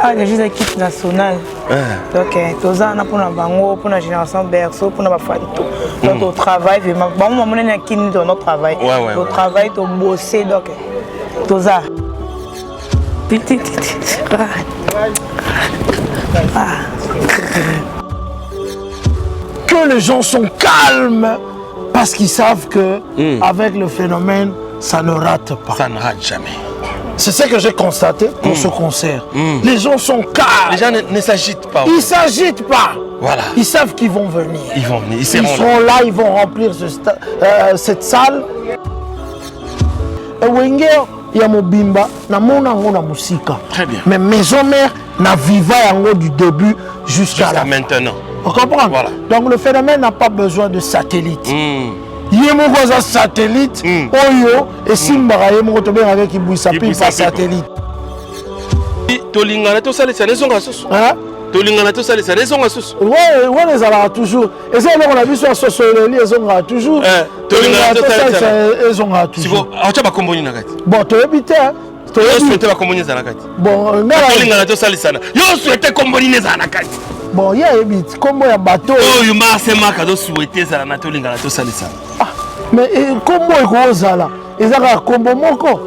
Ah, j'ai juste l'équipe nationale. Donc, tous ans, pour la bango, pour la génération berceau, pour la fanto. Donc, au travail, vraiment. Bon, on a qui nous donne notre travail. Au travail, au bosser, donc, tous ans. Que les gens sont calmes parce qu'ils savent que avec le phénomène, ça ne rate pas. Ça ne rate jamais. C'est ce que j'ai constaté pour ce concert. Les gens sont calmes. Les gens ne s'agitent pas. Ils ne s'agitent pas. Voilà. Ils savent qu'ils vont venir. Ils vont venir. Ils seront là, ils vont remplir cette salle. Wenger, il y a Mobimba, na mona ngona musika. Très bien. Mais maison mère na viva yango du début jusqu'à maintenant. Vous comprenez? Voilà. Donc le phénomène n'a pas besoin de satellite. Il y a un satellite, Oyo, et Simbara, il y a un avec Ibouissa, puis pas satellite. Tolingana, tout ça, les raisons à sous. Tolingana, tout ça, les raisons à sous. Oui, les allons toujours. Et ça, on a vu sur la sociologie, ils ont toujours. Tolingana, tout ça, ils ont toujours. Tu vas communiquer avec. Bon, tu es habité. Tu souhaites communiquer avec. Bon, Tolingana, tout ça, les raisons. Tu souhaites communiquer avec. Bon, il y a un bit, comme il y a un bateau. Oh, il y a un souhaité ça na Tolingana, tout ça, les raisons. Mais comment est-ce que là? Ils ont un combo moko.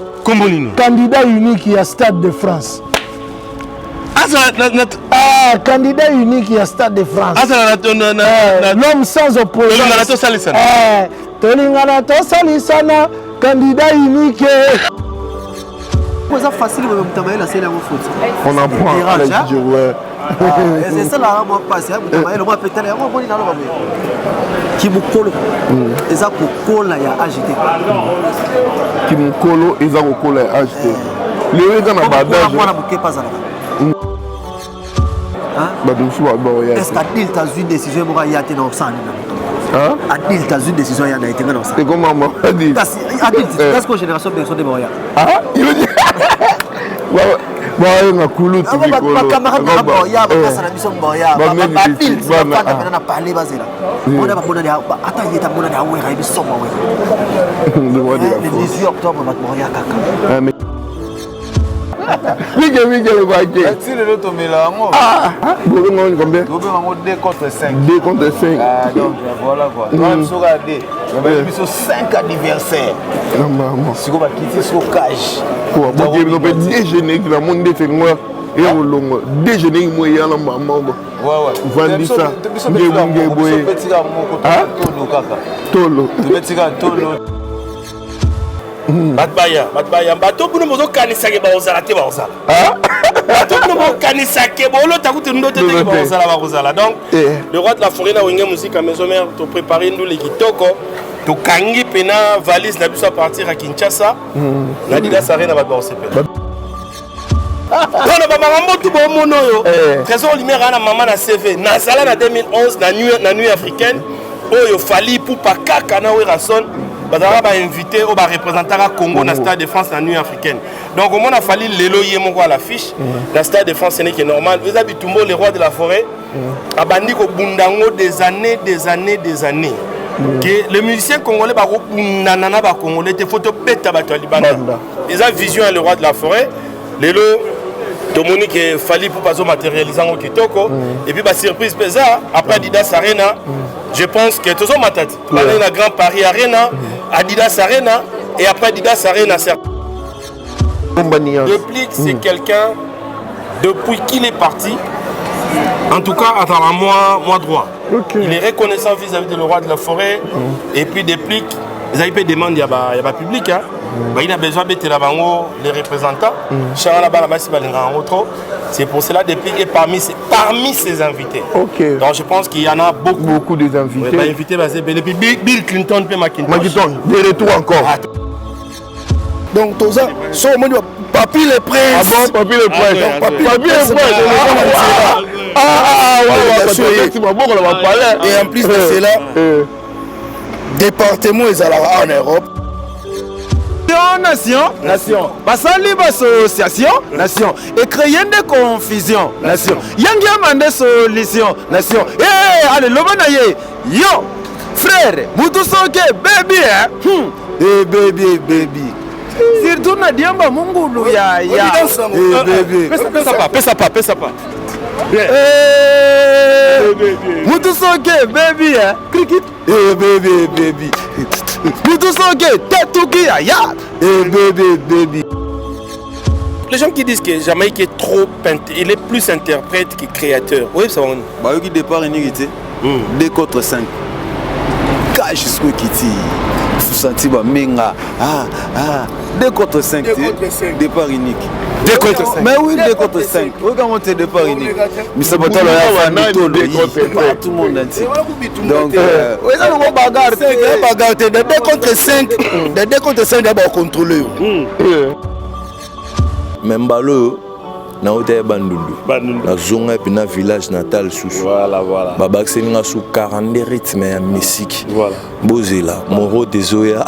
Candidat unique à Stade de France. Candidat unique à Stade de France. L'homme sans opposition. Tolingana to salisana. Candidat unique. C'est facile de travailler la scène en foot. On apprend à dire c'est ça là, moi passer, le moi peut-être là, moi bon dans le qui vous colle. Et ça pour colle ya agité. Qui me colle et ça pour colle ya agité. Les gens na badage. Moi na bouquet pas ça. Bah donc soit bon ya. Est-ce qu'Adil t'a vu décision moi y a été dans ça hein? Adil t'a vu décision y a été dans ça. C'est comment maman Adil? Adil, est-ce que génération personne de Moria? Ah, il veut dire. Bah, on a coulé tout. Ma camarade de Boya, ça na mission Boya. Adil, ça va pas na parler basé là. On a pas mon attends, il est à mon à ouais, il sont moi. Le 18 octobre va Moria kaka. Mais Miguel le baguette. Si le lot tombe là, vous avez combien? 2 contre 5. 2 contre 5. Ah, donc voilà quoi. Nous sommes regardés. Nous sommes 5 anniversaires. Si vous quittez ce cage. Quoi, vous avez déjeuner dans le monde de Fengwa. Et on l'a déjeuner, moi, il y a la maman. Ouais. Vendez ça. Tolo. Batbaya, bato pour nous kanisa ke baozala te baozala. Bato pour nous kanisa ke bolo takuti ndote te baozala. Donc le roi de la forêt na wenge musique à maison mère to préparer nous les kitoko to kangi pena valise na biso à partir à Kinshasa. Na dida sare na bato osepe. Non ba marambo tout bon mono yo. Trésor lumière na maman na CV. Na sala na 2011 na nuit africaine. Oyo fali pour pas kaka na Werason. On va inviter au représentant à Congo dans le Stade de France dans la nuit africaine. Donc, on a fallu l'élo yémo à l'affiche. Dans le Stade de France, ce n'est que normal. Vous avez tout le roi de la forêt. A bandi ko bundango des années. Que les musiciens congolais ba bundanana ba congolais te photo beta ba Libanda. Ils ont vision le roi de la forêt. L'élo Dominique est fallu pour pas matérialiser en kitoko. Et puis, surprise pesant après Adidas Arena. Je pense que tout ça ma tête. Pendant la Grand Paris Arena, Adidas Arena et après Adidas Arena. Depuis c'est quelqu'un, depuis qu'il est parti, en tout cas à travers moi droit. Il est reconnaissant vis-à-vis de le roi de la forêt. Et puis depuis, ils avaient fait des demandes, il y a public. Hein. Il a besoin de les représentants. C'est pour cela depuis et parmi ses invités. Donc je pense qu'il y en a beaucoup des invités. Invités et puis Bill Clinton et McIntosh. De retour encore. Donc tout ça, Papy le Prince. Ah bon, Papy le Prince. Papy le Prince. Et en plus de cela, département est en Europe. Nation. Basali association, nation. Et créer des confusions, nation. Yangi amande solution, nation. Allez, l'obanaye. Yo, frère, Boutousoke, baby, hein? Baby. Surtout na diamba mungulu ya. Pesa pas. Mutu soke baby ya. Cricket. Baby. Mutu soke tatuki ya. Baby. Les gens qui disent que Jamaïque est trop il est plus interprète que créateur. Oui, ça va. Bah qui départ inégité. 2 contre 5. Cash jusqu'au Kiti. Fousanti ba menga. 2 contre 5. Départ unique. 2 contre 5. Mais oui, 2 contre 5. Regarde tes départ unique. Mais ça battle là tout le monde entier. Donc oui, ça on bagarre, de 2 contre 5. De 2 contre 5 d'abord contrôler. Même balo na hôtel Bandundu. Na zonga puis na village natal sous. Voilà. Babak seninga sous 42 rythmes ya musique. Voilà. Bozela, Moro Dezoya.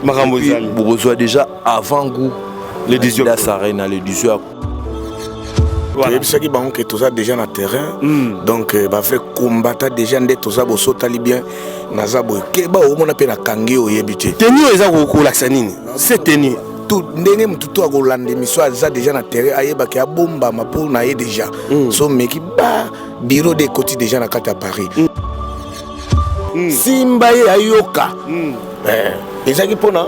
Marambozali. Vous reçoit déjà avant goût le 18 la Sarena le 18. Voilà. C'est qui banque tout ça déjà dans terrain. Donc bah fait combattre déjà ndé tout ça bo sotali bien nazabo ke ba o mona pe na kangi o yebiti. Tenu eza ko la sanini. C'est tenu. Tout ndenge mututu akolanda émission aza déjà na terrain ayebaki abomba mapo na ye déjà so meki ba bureau de côté déjà na kata Paris simba ye ayoka ezaki pona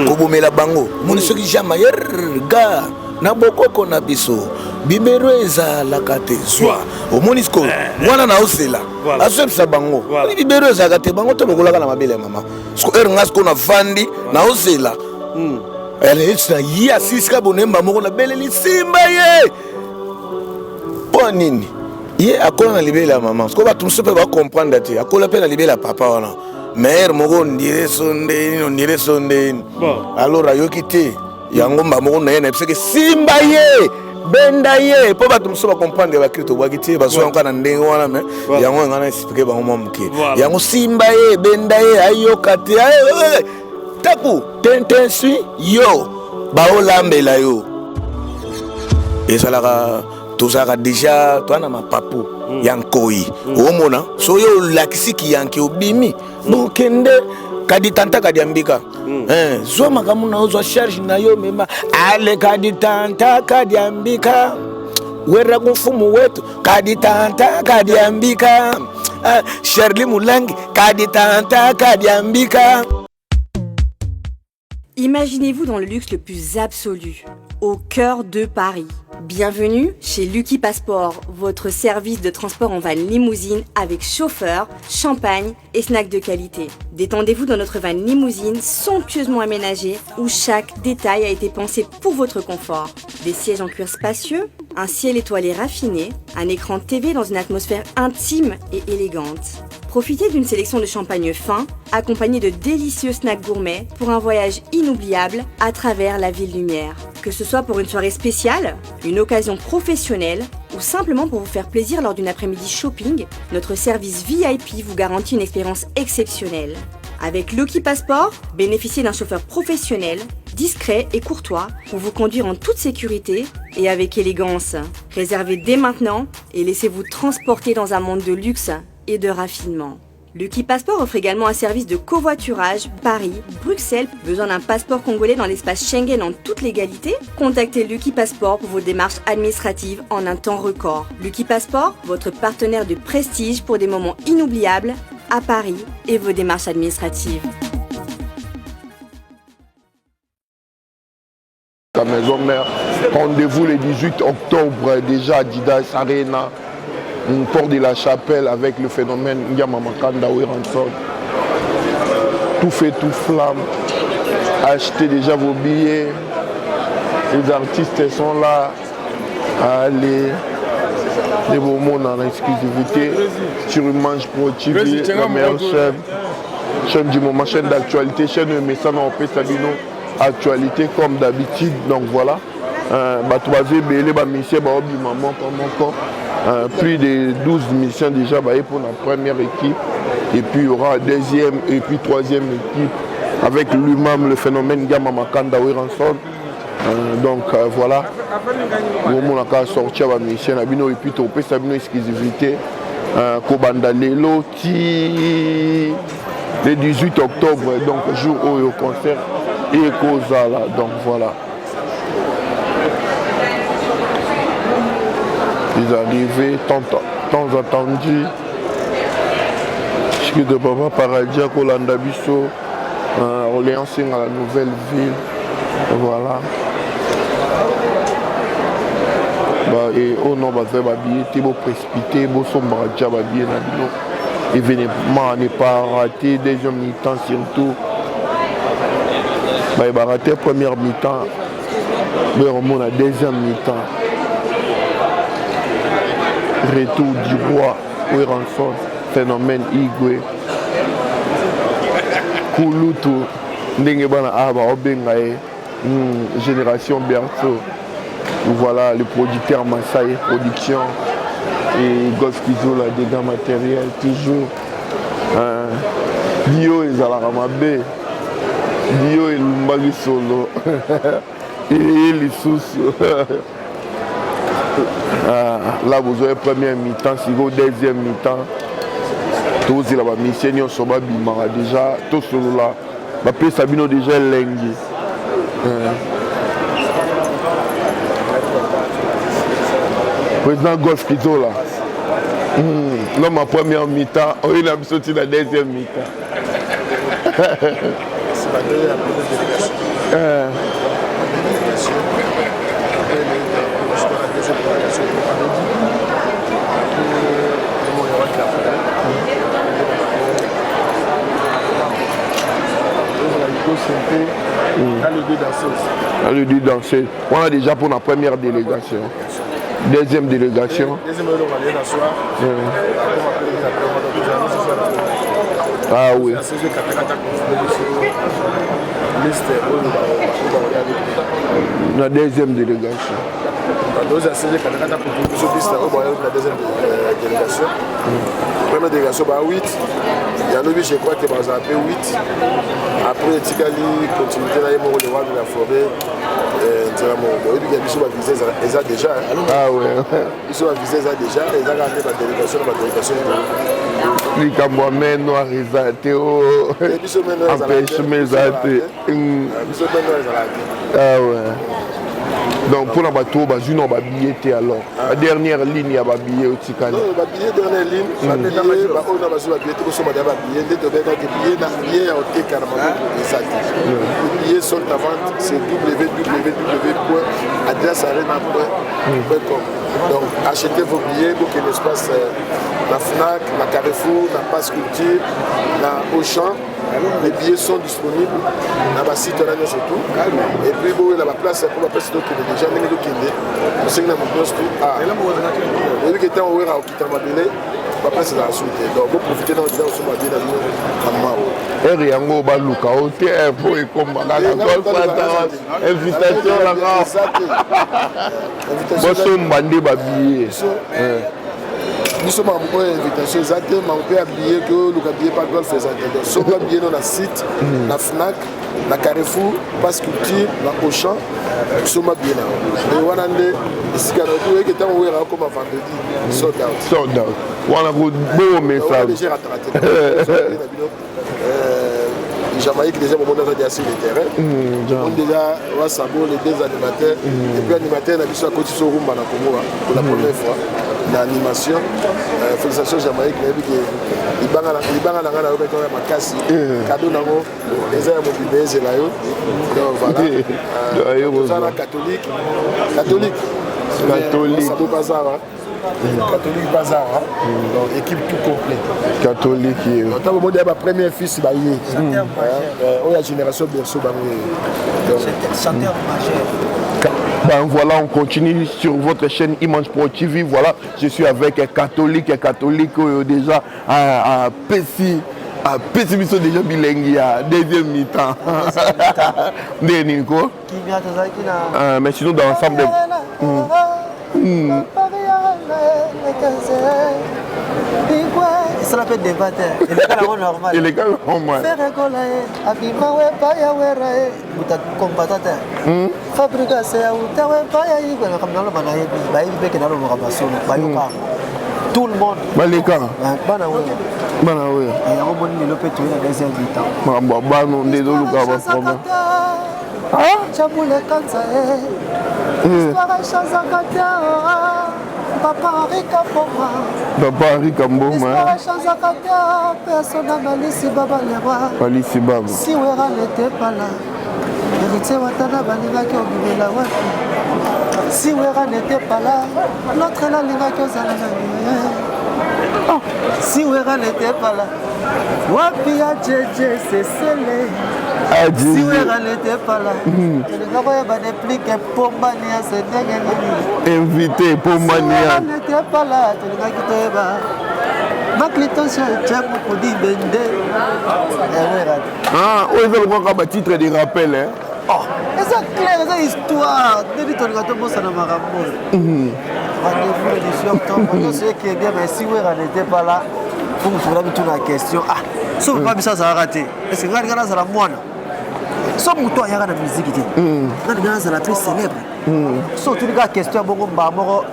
kobomela bango moni soki jama yerga na bokoko na biso bibero ezalaka te zwa omoni sko wana na osela asepisa bango bibero ezalaka te bango to bokolaka na mabele ya mama sko nga sko na vandi na osela elle est là il y a 6 kabonemba moko na beleli simba ye ponini ye akola na libela ya mama parce que bato mosusu mpe bacomprendre te akola mpe na libela ya papa wana mare moko ondire sondeni alors ayoki te yango mba moko na ye na yebiseke simba ye benda ye mpo bato mosusu bacomprendre bakri tobwaki te bazwa yango na ndenge wana me yango yanga na explike bango mwa moke yango simba ye benda ye ayoka te taku tenten sui yo baolambela yo ezalaka tozalaka déjà toana mapapu ya nkoi omona so yo olakisi kiyanki obimi bokende kadi tanta kadi ambika zwa makambo na ozwa charge na yo mema ale kadi tanta kadi ambika wera kumfumu wetu kadi tanta kadi ambika Charlie Moulangi kadi tanta kadi ambika. Imaginez-vous dans le luxe le plus absolu, au cœur de Paris. Bienvenue chez Lucky Passport, votre service de transport en van limousine avec chauffeur, champagne et snacks de qualité. Détendez-vous dans notre van limousine somptueusement aménagée où chaque détail a été pensé pour votre confort. Des sièges en cuir spacieux, un ciel étoilé raffiné, un écran TV dans une atmosphère intime et élégante. Profitez d'une sélection de champagne fin, accompagné de délicieux snacks gourmets pour un voyage inoubliable à travers la ville lumière. Que ce soit pour une soirée spéciale, une occasion professionnelle ou simplement pour vous faire plaisir lors d'une après-midi shopping, notre service VIP vous garantit une expérience exceptionnelle. Avec Lucky Passport, bénéficiez d'un chauffeur professionnel, discret et courtois pour vous conduire en toute sécurité et avec élégance. Réservez dès maintenant et laissez-vous transporter dans un monde de luxe et de raffinement. Lucky Passport offre également un service de covoiturage Paris, Bruxelles. Besoin d'un passeport congolais dans l'espace Schengen en toute légalité? Contactez Lucky Passport pour vos démarches administratives en un temps record. Lucky Passport, votre partenaire de prestige pour des moments inoubliables à Paris et vos démarches administratives. La maison mère, rendez-vous le 18 octobre déjà à Adidas Arena. Port de la Chapelle avec le phénomène Yamamakanda Ranson. Tout fait, tout flamme. Achetez déjà vos billets. Les artistes sont là. Allez. Les beaux mondes en exclusivité. Sur une manche pro TV, la meilleure chaîne du moment, chaîne d'actualité, chaîne de messages en paix, Sabino. Actualité comme d'habitude. Donc voilà. Plus de 12 missions déjà pour la première équipe. Et puis il y aura deuxième et puis troisième équipe avec lui-même le phénomène Yamamakanda Ranson. Donc voilà. On a sorti la mission et puis on peut savoir une exclusivité. Kobanda Lelo le 18 octobre, donc jour où au concert Et Kozala, donc voilà. Ils arrivaient, temps attendu. Je suis de Papa Paradia, Kolanda Bisso, Orléans, à la nouvelle ville. Voilà. Et au nom de Babillet, beau précipité, beau sombre, Babillet, événement n'est pas raté, deuxième mi-temps surtout. Il va rater la première mi-temps, mais on a deuxième mi-temps. Retour du roi, Ouéranson, phénomène Igwe. Kouloutou, Ndengebana Aba, Obengae, Génération Berceau. Voilà le producteur Massaï Production et Golf Kizo, la dégâts matériels, toujours. Dio et Zalaramabe, Dio et Lumbagi Solo, et les sous. Là, vous avez première mi-temps, si vous deuxième mi-temps, tous les missions sont déjà, tous ceux là, après Sabino déjà l'engue. Président Golf Kizo là. Non, ma première mi-temps, on a sorti la deuxième mi-temps. C'est la deuxième le deux danser. On a déjà pour la première délégation. Deuxième délégation. Ah oui. La deuxième délégation. Première délégation, 8. Il y a lobby, je crois que vous avez 8. Après, Tikali, continuité là, il y a de la forêt. Il y a déjà. Ah ouais. Ils sont avisés déjà. Ils ont gardé la délégation. Les Camerounais noirs, ils ont été empêchés. Ah ouais. Donc pour la bateau, on va billet alors. La dernière ligne, il y a un billet au Tikali. Non, le billet dernière ligne, on a billet, les billets sont à vente, c'est www.adressaarena.com. Donc achetez vos billets pour que l'espace, la FNAC, la Carrefour, la Passe Culture, la Auchan. Les billets sont disponibles dans le site surtout. Et puis, il y a la place pour la place qui est déjà dans le Kinde. On sait que dans mon poste, il y a un qui la place est dans la suite. Donc, vous profitez dans le temps où vous avez dit Riango Baluka, hôtel, pour y combattre. Invitation là-bas. Bonsoir, Mbandi Babié. Nous sommes en invitation exactement, on peut habiller que le habillé par golf faisant. Donc, si on peut habiller dans le site, la FNAC, la Carrefour, Passe Culture, la Auchan, nous sommes habillés là. Et on a des cigarettes qui étaient ouverts comme à vendredi, sold out. Sold out. On a un beau message. On a déjà rattrapé. Jamaïque déjà au moment où on a assez de terrain. On a déjà Wassabo, les deux animateurs. Et puis animateurs, on a vu sur la côte sur Rumba pour la première fois. L'animation, félicitations Jamaïque, il banga la gana avec ma casse, cadeau nango, les airs mon bébé c'est là donc voilà. Catholique, ça peut pas ça. Catholique bazar, donc équipe tout complet. Catholique. Dans le monde, il y a ma première fils, il y a génération berceau. Chanteur majeur. Ben voilà, on continue sur votre chaîne Image Pro TV. Voilà, je suis avec catholique déjà à Pessi. À Pessi, ils sont déjà bilingues à deuxième mi-temps. Nico. Mais sinon, dans l'ensemble. Ça l'appelle des bâtards. Il est normal. Il est normal. Faire école, abima we paya wera, buta combatata. Fabrica c'est ou ta we paya yi ko comme dans le banaye bi ba yi be ke dans le rabasso ba yo ka. Tout le monde. Baleka. Bana we. Bana we. Et on moni le peut tuer la deuxième mi-temps. Ba no ndé do luka ba problème. Chamboule Kanza Histoire Chazaka Papa Henri Kamboma. Papa Henri Kamboma. Histoire Chazaka personne n'a Malissi Baba Leroy. Malissi Baba. Si Wera n'était pas là, héritier Watana Balinga qui obéit la Wapi. Si Wera n'était pas là, l'autre là, Linga qui osana. Si Wera n'était pas là, Wapi a Djedje, c'est scellé. Si Wera n'était pas là, le gars va n'implique Pombania, c'est dingue. Invité Pombania. Si Wera n'était pas là, le gars qui te va. Macliton sur le tchèque pour dire Bende. Ah, où est-ce que le titre de rappel, hein? Oh, c'est clair, c'est histoire. Dès que tu as ça dans ma ramon. Rendez-vous le 18 octobre. Ce qui est bien, mais si Wera n'était pas là, il faut que vous avez toute la question. Ah, sauf que ça va rater. Est-ce que Gana ça la moine? Sauf que toi, il y a la musique. Gana ça la plus célèbre. Sauf que la question, bon,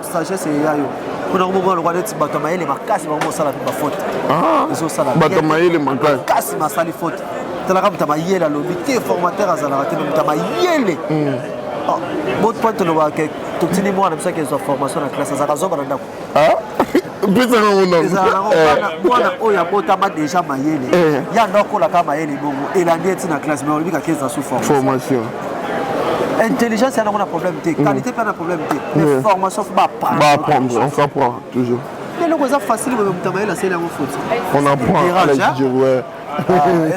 sagesse et yayo. On a un moment où on a dit Batamaï, les marquages, on a la faute. Ah, Batamaï, les marquages. Casse ma sale faute. Tu as Batamaï, la lobby, formateur à Zalaraté, Batamaï. Oh, bon point de l'eau, tout le monde a besoin qu'ils soient formation à la classe. Ça va se faire. Ah, plus ça, moi, il y a Botama déjà maillé. Il y a un autre qui a maillé. Et la diète dans la classe, mais on lui a 15 ans sous formation. Intelligence, c'est un problème. Qualité, pas un problème. Mais formation, il faut apprendre. On s'apprend toujours. Mais le c'est facile, c'est la faute. On apprend à la ouais.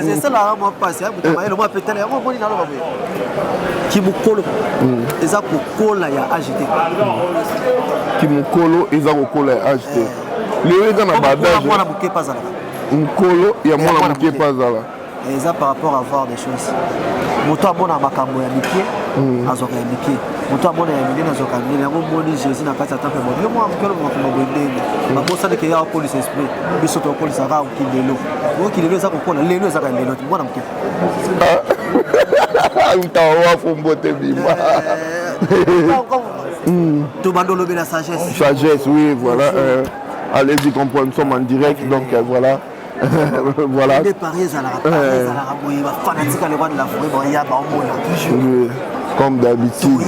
C'est ça là, moi, passe. Le mois peut-être, moi, bon, il a le Kimukolo. Et ça, Kolo, il y a agité. Kimukolo, et ça, Kolo, il y a agité. Les gens ont badage. Mukolo, il y a moins de pas là. Et ça, par rapport à voir des choses. Moto amona makambo ya mikie azoka ya mikie moto amona ya minene azoka minene yango moni Jésus na kati atampe mo yo mo amkelo mo ko bendeni ba bosa de ke ya police esprit biso to police aka ukilelo wo kilelo za ko kola lelo za ka lelo mona mke utawa fombote bima to bandolo be la sagesse oui voilà allez-y comprendre, nous sommes en direct donc voilà. Voilà. Comme d'habitude.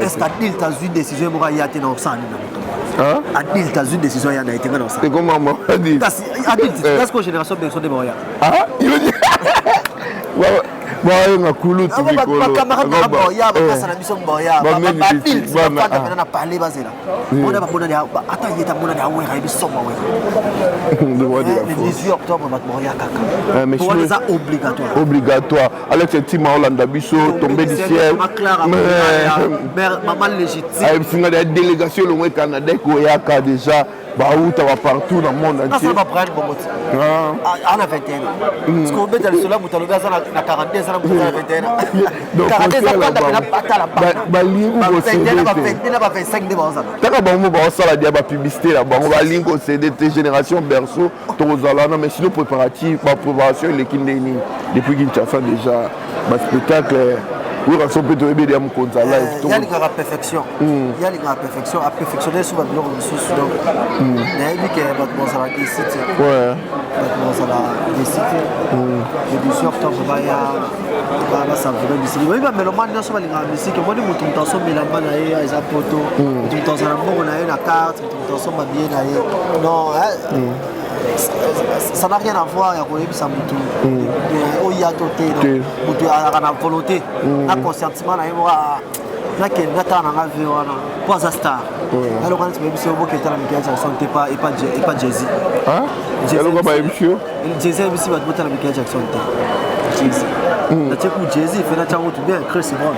Est-ce qu'Adil t'a vu décision Adil t'a vu décision c'est comment Adil est-ce que génération personne de Boya na kulu tu bikolo ba camarade na boya ba kasa na biso boya ba batil ba fanda na parler bazela mona ba mona ya ata yeta mona ya wera biso ba wera le 18 octobre ba boya kaka mais c'est obligatoire avec ce team Hollande biso tombé du ciel mère maman légitime ay singa la délégation le Canada ko yaka déjà bah où tu vas partout dans le monde entier. Ça va prendre bon mot. Ah, on a 21 ans. Parce qu'on met dans cela, vous avez na 42 ans, vous avez 21 ans. 42 ans, on a pas la bas. Bah lingo au CD. Ba 25 de bonza. Taka ba mo ba sala dia ba publicité là, ba ba lingo au CD génération berceau, tozala na mais sinon préparatif, ba préparation l'équipe Nini depuis Kinshasa déjà, ba spectacle oui, on peut te aider à me compter live. Il y a la perfection. Il y a la perfection. À perfectionner sur votre blog, donc. Mais il dit que votre ça va décider. Ouais. Votre ça va décider. Le 18 octobre, il y a ça va décider. Oui, mais le man, ça va les musique. Moi, nous tout le temps sur Milan, il y a des photos. Tout le temps sur la bon, on a une carte. Tout le temps sur ma bien, non. Ça n'a rien à voir avec le ça il y a toté la volonté la consentement là qui est pas un star alors quand tu me dis que tu es Michael Jackson et pas Jay-Z hein Jay-Z aussi va te Michael Jackson la tchèque ou Jay-Z fait la tchèque ou bien Chris Brown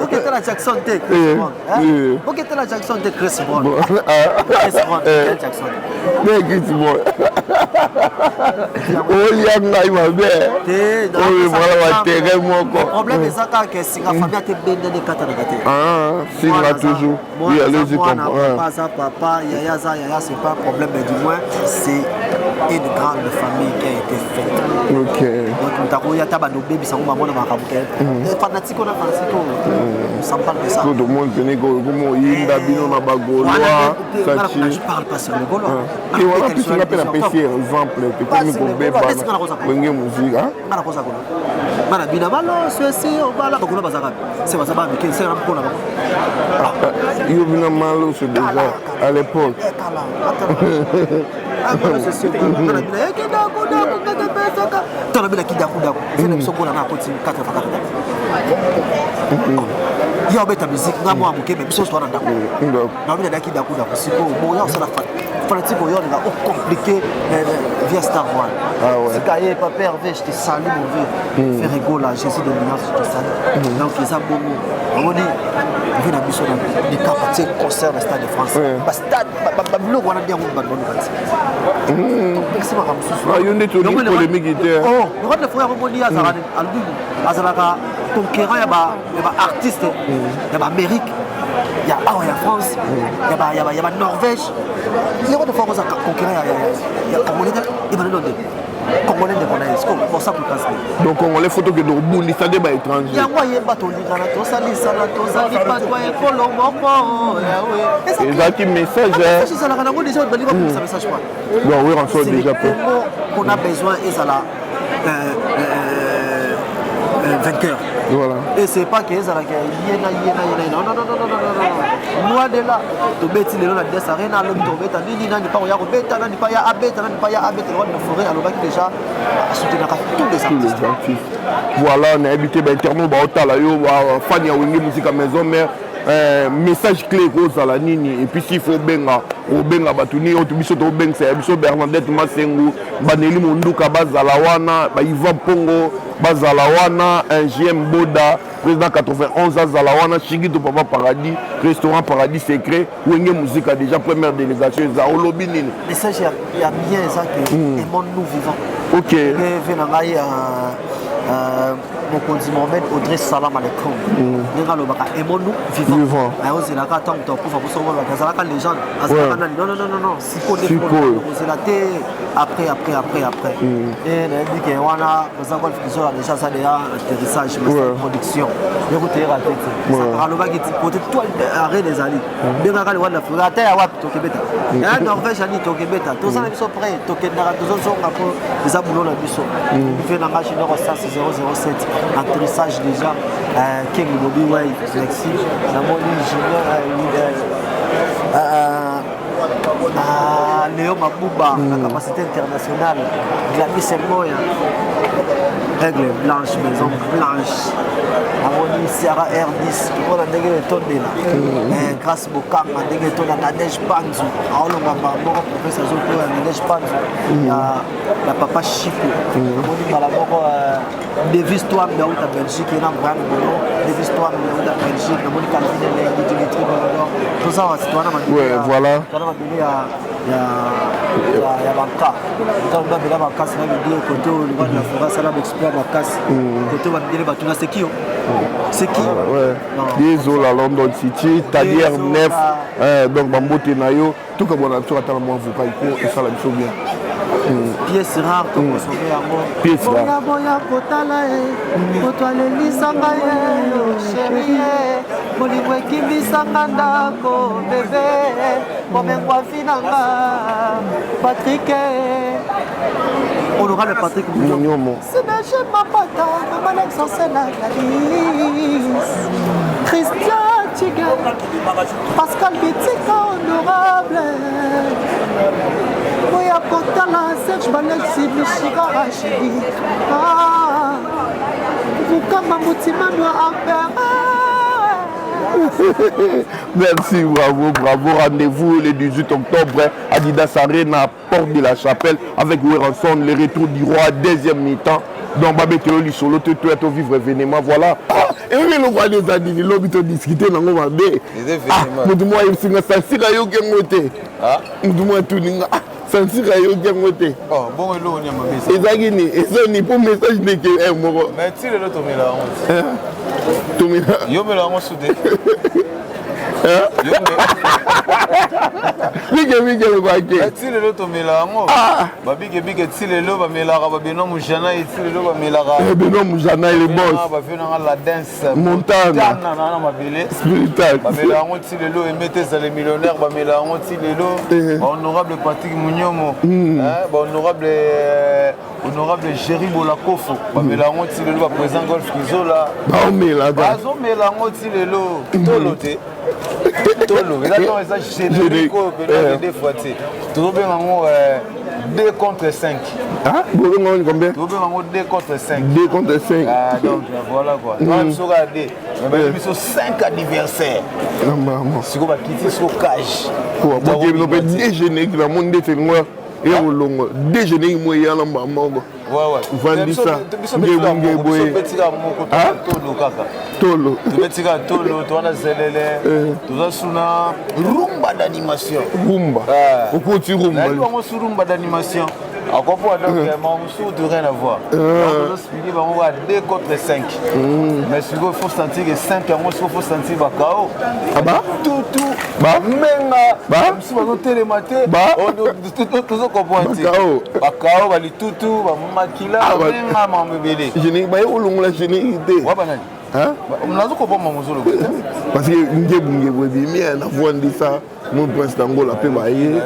ok tu la Jackson Chris Brown ok tu la Jackson Chris Brown Michael Jackson oh il y a ngai mabe oh voilà wa terrain moko problème c'est ça que singa famille te bende de kata na kate ah singa toujours oui allez-y comprendre papa yaya c'est pas un problème mais du moins c'est une grande famille qui a été faite. Ok. Donc, il y a des bébés qui sont des fanatiques, on a fanatiques, on s'en parle de ça. Tout le monde connaît comment il y a des Gaulois. Je parle pas sur les Gaulois. Et voilà, puis on appelle un PC, exemple, tu peux nous bébé, on musique. C'est pas ça, c'est un peu il y a malo c'est déjà à l'époque. Il y a une musique, il y a une musique, fanatique au York, compliqué via Star One. Si tu n'as pas perdu, je te salue mon vieux. Fais rigoler, Jésus de Minas, je te salue. Donc, il y a beaucoup. On dit, il y a une mission de capacité concert au Stade de France. Le stade, le on a bien un bon il y a une polémique. Le roi de frère Romoni a conquérant, il y a artiste, il y a Amérique. Il y a France, il y a Norvège. Il y a des fois qu'on a conquéré, il y a Congolais, il y a Congolais de Congolais. C'est pour ça que vous donc on les photos que nous avons ça débat étranger. Il y a moyen de battre les message. Non, oui, on sort déjà peu. On a besoin et ça là vainqueur. Voilà. Et c'est pas que ça là non. Loin de là. Tu bêtis les gens de cette arène, l'homme tu bêta ni pas ya bêta ni pas ya abeta ni pas ya abeta le roi de forêt alors que déjà soutenir tous les artistes. Voilà, on a habité internet ba otala yo fan ya wingi musique à maison mais message clé rose à la nini et puis s'il faut benga batuni otu biso to benga c'est biso Bernadette Masengu baneli munduka bazala wana ba Ivan Pongo bazala wana un GM Boda président 91 azala wana Chigito Papa Paradis restaurant Paradis secret wenge musique a déjà première délégation za olobi nini message il y a bien ça que et mon nous vivant. OK venangai mon conduit Mohamed Audrey salam alaikum ninga lobaka et mon nous vivant ayo zela ka tant to kufa ko somo ba kazala ka légende azala non si ko de zela té après et na dit que wana za golf qui sera déjà ça déjà atterrissage production écoutez raté ça aloba ki côté toi arrêt des ali benga ka le wana fura ta ya wapi to kebeta ya Norvège ani to kebeta to ça biso prêt to kendara to zo nga ko za bulo na biso fait na machine de 007 atterrissage déjà King Bobby Way Lexi la moni junior Léo Mabouba la capacité internationale Gladys Moya règle blanche maison blanche amoni Sierra R10 pour la dégueu tonde là grâce Bokam la dégueu tonde la Nadège Panzu aolonga ba moko professeur Zoko la Nadège Panzu ya papa Chico amoni bala moko Davis Toam de la Belgique et na Brand Bolo Davis Toam de la Belgique amoni Calvin Lengi Dimitri Bolo tout ça c'est toi na voilà il y a banca quand on va la banca ça veut dire côté le bas de la forêt ça va exploiter la casse côté va dire batuna c'est qui désolé à London City Tadier 9 donc bambote nayo tout comme on a tout attendre moi vous pas et ça la biso bien pièce rare comme on sauver amour pièce rare boya kotala kotwale lisanga chérie bolingo ekimbisanga ndako bébé bomengwa finanga Patrick honorable Patrick Mouniomo Sénage Mapata Maman Alexandre Galis Christian Tiga Pascal Bitika honorable Boya Kotala Serge Balexi Michira Rachidi Vukama Moutima Noa Merci, bravo. Rendez-vous le 18 octobre, Adidas Arena, Porte de la Chapelle, avec Weranson, le retour du roi, deuxième mi-temps. Donc, Babé Théoli Solo, tu es vivre événement, voilà. Et oui, le roi des Adini, l'homme qui a discuté dans le monde. Moi, il s'est dit, oh bon hello on y a ma message ezagini ezoni pour message de que moko mais tire le tomela yo me la on soudé Bige le baquet. Tu le loto mélango. Babike tu le loto mélango. Babino Moujana et tu le loto mélango. Beno Moujana il est boss. Babino la danse. Montana. Spiritual. Bamélango tu le loto et mettez les millionnaires. Bamélango tu le loto. Honorable Patrick Mouniomo. Honorable Jerry Bolakofo. Bamélango tu le loto président Golf Kizola. Bamélango tu le loto. Toloté. Tolo, ça générique, des fois, tu as 2 contre 5. Ah, vous avez combien? Tu as 2 contre 5. 2 contre 5. Ah, donc voilà quoi. Tu as 5 anniversaires. Si vous avez quitté ce cage. Vous avez déjeuner qui va monter sur moi. Et au long déjeuner, moi, il y a un maman. Ouais. Vous vendez ça. Tolo. Rumba d'animation. Rumba. Rumba d'animation. À comprendre donc, rien à voir. On va 2 contre 5. Mais il faut sentir que 5 il faut sentir Bakao. Ah bah? Tout. Même si on télématé, on comprend. Bakao, va tout, va makila, va m'embêter. Je n'ai pas eu au long la généralité. Parce que nous avons dit ça, mon prince d'Angola peut bailler.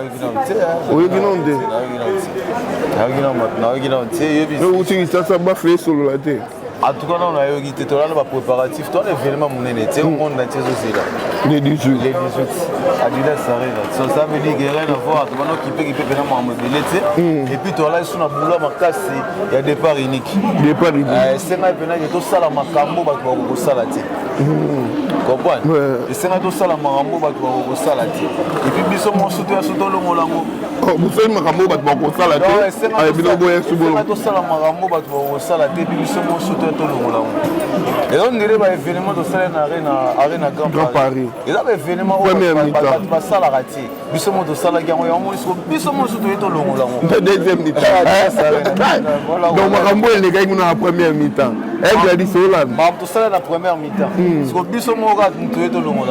Oui, ça va faire sur la terre. En tout cas, on a eu des préparatifs. Toi, l'événement, mon aîné, c'est au monde entier aussi là. Les 18. Adidas Arena. Ça veut dire qu'il n'y a rien à voir. Tout le monde qui peut venir m'emmener. Et puis, toi là, sur la boulot, il y a des départ uniques. Départ unique. C'est un peu tout ça, la macambo, pour ça là. Comprends? Et c'est un peu ça, la macambo, pour ça là. Et puis, ils sont mon soutien sur le molango. Vous faites macambo, pour ça là. C'est un peu ça, la macambo, pour ça là. Et puis, ils sont mon soutien. Et on dirait un événement de salle Arena Grand Paris. Et là, l'événement où on va ça la rater. Nous sommes de salle Arena nous sommes surtout dans le deuxième mi-temps. Donc, Marambo est les gars qui ont la première mi-temps. Elle a dit cela. Tout ça la première mi-temps. Parce que nous sommes dans le monde.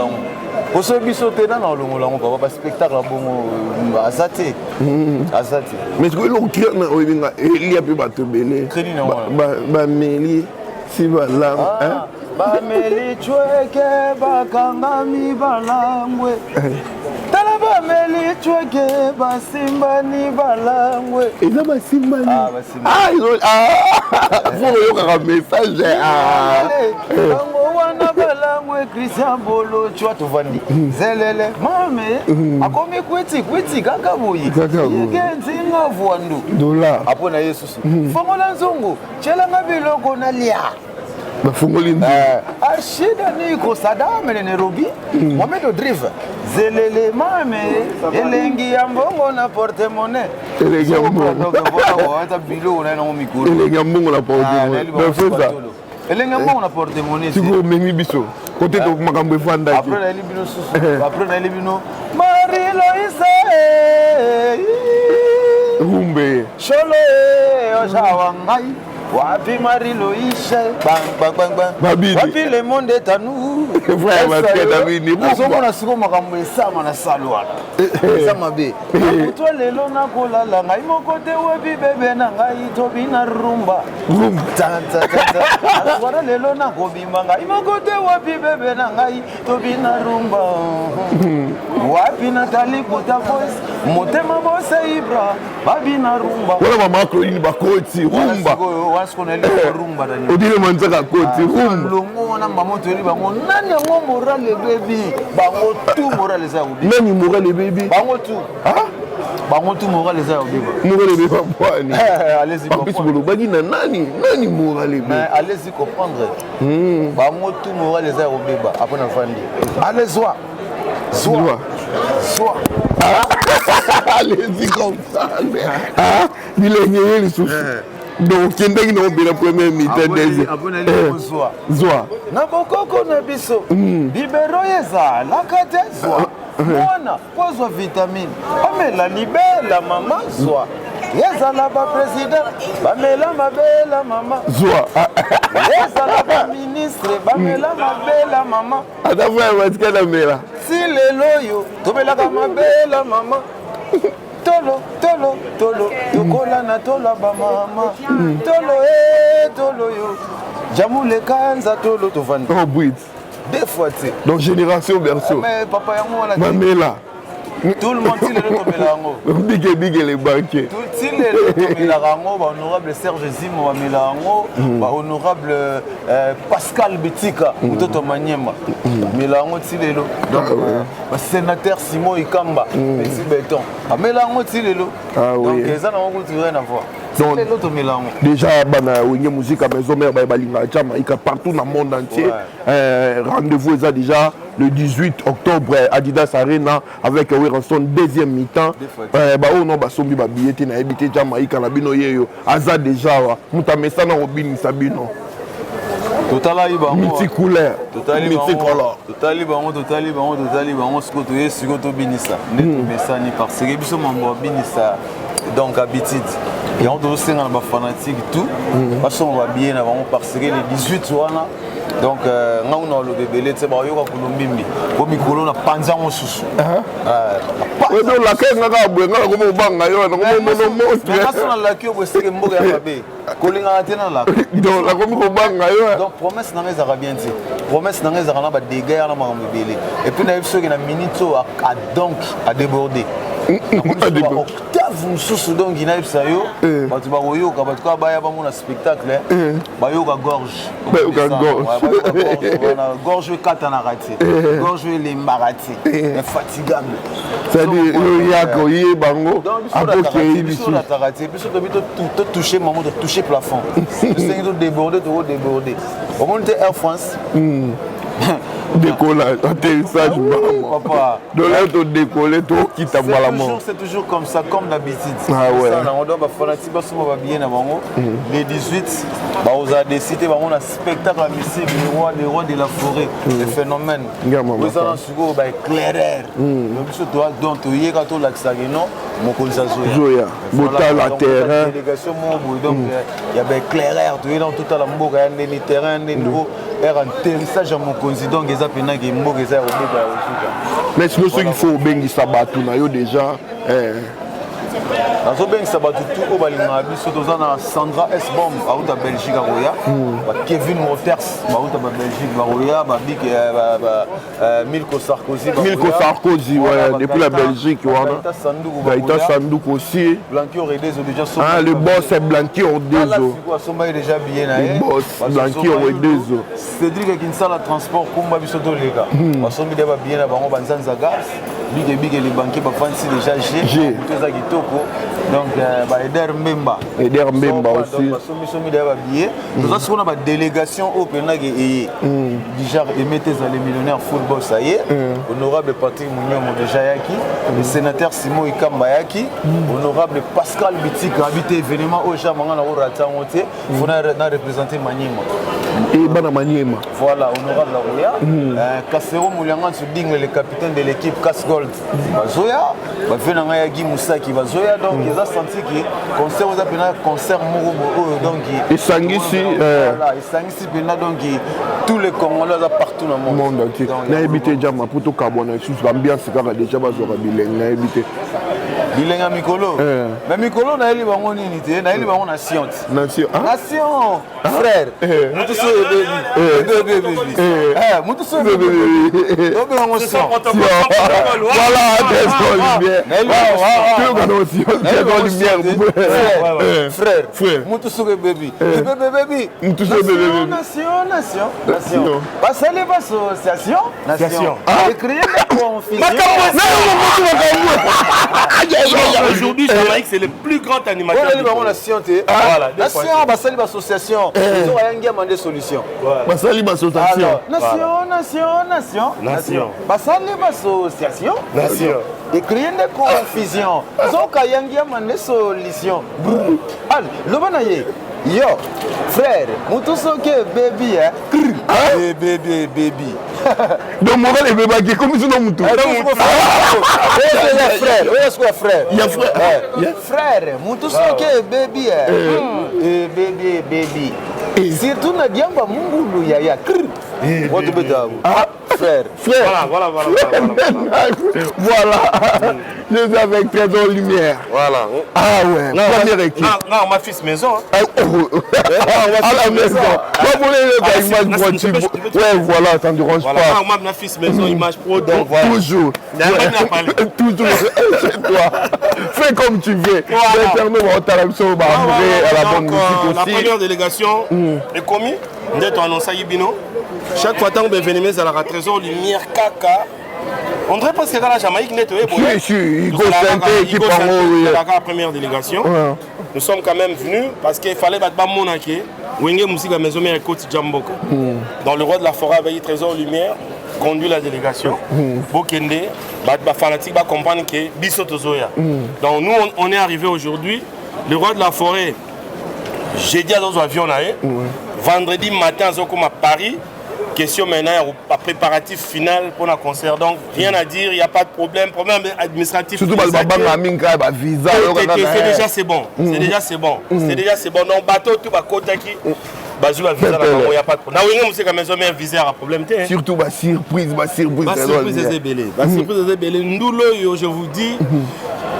Pour ceux qui sont dans le monde, on va spectacle à Zate. Mais ce que l'on crée, il y a plus de belé. Bameli, si voilà. Bameli, choueke, bakangami, balangwe. Tala bameli, choueke, basimbani, balangwe. Et là, basimbani. Ah, ils ont. Ah, faut un message. Wana balangwe, Christian Bolo, tu as tout vendu. Zelele, mame, akomi kwiti, kakaboyi. Yegenzi ngavuandu. Dollar. Apona Yesus. Fongola nzongo, chelanga biloko na lia. Ashida niko sadame ne Nairobi. Mohamed Drive. Zelele mame, elengi ya mbongo na porte-monnaie. Elengi ya mbongo. Donc voilà, hata bilo na mikuru. Elengi ya mbongo na porte-monnaie. Elengi ya mbongo na porte-monnaie. Siko mengi biso. Côté de makambo efanda. Après na libino susu. Après na libino Marie Loise. Rumbe. Chole ojawangai. Wapi Marie Loise. Bang. Wapi le monde est à nous. Frère, ma tête a vini. Nous na siko makambo esama na salwana. Esama be. Toi lelo na kolala ngai mokote webi bebe na ngai tobina rumba. Tanta. Aswara lelo na kobimba ngai mokote webi bebe na ngai tobina rumba. Wapi Nathalie Kota Voice. Motema bose Ibra. Babina rumba. Wala mama Claudine bakoti rumba. Rumba dani. Odile manzaka koti rumba. Longo na maman tori bango nani ngo moral le baby. Bango tout moral les a oublié. Nani moral le baby. Bango tout. Ah? Bango tout moral les a oublié. Moral le baby papa. Allez-y comprendre. Nani moral le baby. Mais allez-y comprendre. Bango tout moral les a oublié après na fandi. Allez sois. Allez-y comme ça. Ah, il est gagné le souffle. Donc, qui est la première mi-temps des Zoa. Nabokoko na biso. Libero yeza la kate Zoa. Mwana pozwa vitamine. Amela libela mama Zoa. ezala baprésident bamela mabela mama ezala baministre bamela mabela mama si lelo oyo tobelaka mabela mama tolo tokola na tola bamama tolo yo jamule kanza tolo tovandi deux fois tu donc génération berceau mais papa yango wana mamela tout le monde tilelo tomela yango big les banquiers tout tilelo tomela yango ba honorable Serge Zimo bamela yango ba honorable Pascal Betika mtoto Manyema bamela yango tilelo donc ba sénateur Simon Ikamba petit béton bamela yango tilelo donc eza na ngo rien à voir. Donc, déjà, il musique à maison mère partout dans le monde entier. Rendez-vous est déjà le 18 octobre Adidas Arena avec Werenson deuxième mi-temps. On a sombi billet na habité Jamaïca na bino yeyo. Aza déjà muta mesana Robin Sabino. Totala iba multicouleur. Totali bango sikoto binisa. Neto mesani parce que biso mambo binisa. Donc habitude et on doit aussi dans les fanatiques tout parce qu'on va bien avant parce que les 18 wana donc on a le bébé c'est ba yoka kulumbimbi au micro na panza on susu ouais donc la kenga ka bwenga ko mo banga yo na ko mo monstre mais parce que la kio boseke mboga ya babe kolinga tena la donc la ko mo banga yo donc promesse na ngeza bien dit promesse na ngeza na ba dégâts na ma mbele et puis na biso na minute à donc à déborder octave mususu donc ina yebisa yo bato bakoyoka bato kaka baya bamona spectacle bayoka gorge gorge ekatanaka te gorge elembaka te infatigable c'est-à-dire oyaka oye bango akokei biso nataka te biso tobi totouche mamo totouche plafond tosengi todéborde tokodéborde omoni te Air France décollage, atterrissage, papa. De là, tu décoller, tu quittes à Malamon. C'est toujours comme ça, comme d'habitude. Ah ouais. On doit faire bien avant. Les 18, on a décidé, on a un spectacle à musique, les rois de la forêt, le phénomène. Vous avez un éclaireur. Donc, tu y es quand on l'a dit, mon conseil. Zoya, Botal à terrain. Délégation, donc il y a un éclaireur, tu es dans tout à la mboka, il y a un terrain, il y a un atterrissage à mon conseil. Donc, mais sinon, ce qu'il faut bien qu'il s'abatte déjà. nazobengisa bato tu oyo balingaka biso toza na Sandra S Bomb bauta Belgique akoya Kevin Moters bauta Belgique bakoya Milko Sarkozy ouais, depuis la Belgique Gaïta Sandouk aussi Blanqui Oredezo déjà le boss c'est Blanqui Oredezo déjà bien le boss Blanqui Oredezo Cédric Kinsala transport kumba biso toleka basombi de ba bien na bango banzanza gas big les banquiers bafansi déjà G toza kitoko donc Eder Mbemba aussi basombi de ba billet toza sona ba délégation au penage et déjà émettez les millionnaires football ça y est honorable Patrick Mounyomo déjà yaki le sénateur Simon Ikamba yaki honorable Pascal Bitika habité événement au Jamanga na Orata monté fona na représenter Maniema et bana Maniema voilà honorable Roya Kasero Moulianga Suding le capitaine de l'équipe Casgold bazoya bafena nga yaki Musaki bazoya donc ils ont senti que concert aux appels concert moko donc et sangisi voilà et sangisi pena donc tous les Congolais partout dans le monde entier na habité Jama pour tout carbone sous l'ambiance kaka déjà bazora bileng na habité bilenga mikolo mais mikolo na eli bango nini te na eli bango nation frère mutu so baby mutu so baby donc on se voilà frère mutu so baby mutu so baby nation basali association nation créer des confusions aujourd'hui Jamaïque c'est le plus grand animateur nation voilà nation basali association ils ont rien demandé solution basali association nation basali association nation et créer des confusions zoka yangia mande solution allez lobana ye yo frère mutu soke baby baby Donc moral et bébé qui comme ils sont mon tour. Frère, Il y a frère. frère, mon tout ce qui est baby, baby. Surtout na diamba mungulu ya. Votre bédabo. Frère. Voilà. Voilà. Je suis avec Trésor Lumière. Voilà. Ah ouais. Première équipe. Non, ma fils maison. À la maison. Ouais, voilà, ça ne dérange pas. Voilà, ma fils maison, image pro. Donc voilà. Toujours. Toujours chez toi. Fais comme tu veux. La première délégation est commis. D'être annoncé à Yibino. Chaque fois que vous venez à la Trésor Lumière Kaka. On dirait parce que dans la Jamaïque, il la première délégation. Nous sommes quand même venus parce qu'il fallait battre Monaké. Wenge Moussika Maison Mère Côte Djamboko. Dans le roi de la forêt avec Trésor Lumière conduit la délégation. Bokende, les fanatiques va comprendre que Bisoto Zoya. Donc nous on est arrivé aujourd'hui. Le roi de la forêt, j'ai dit à nos avions vendredi matin à Paris. Question maintenant au préparatif final pour le concert. Donc rien à dire, il n'y a pas de problème administratif. Surtout parce que visa. C'est déjà c'est bon. C'est déjà c'est bon. C'est déjà c'est bon. Donc bateau tout va côté qui. Il n'y a pas de problème. Visa a problème. Surtout ma surprise. Surprise des belés. Je vous dis,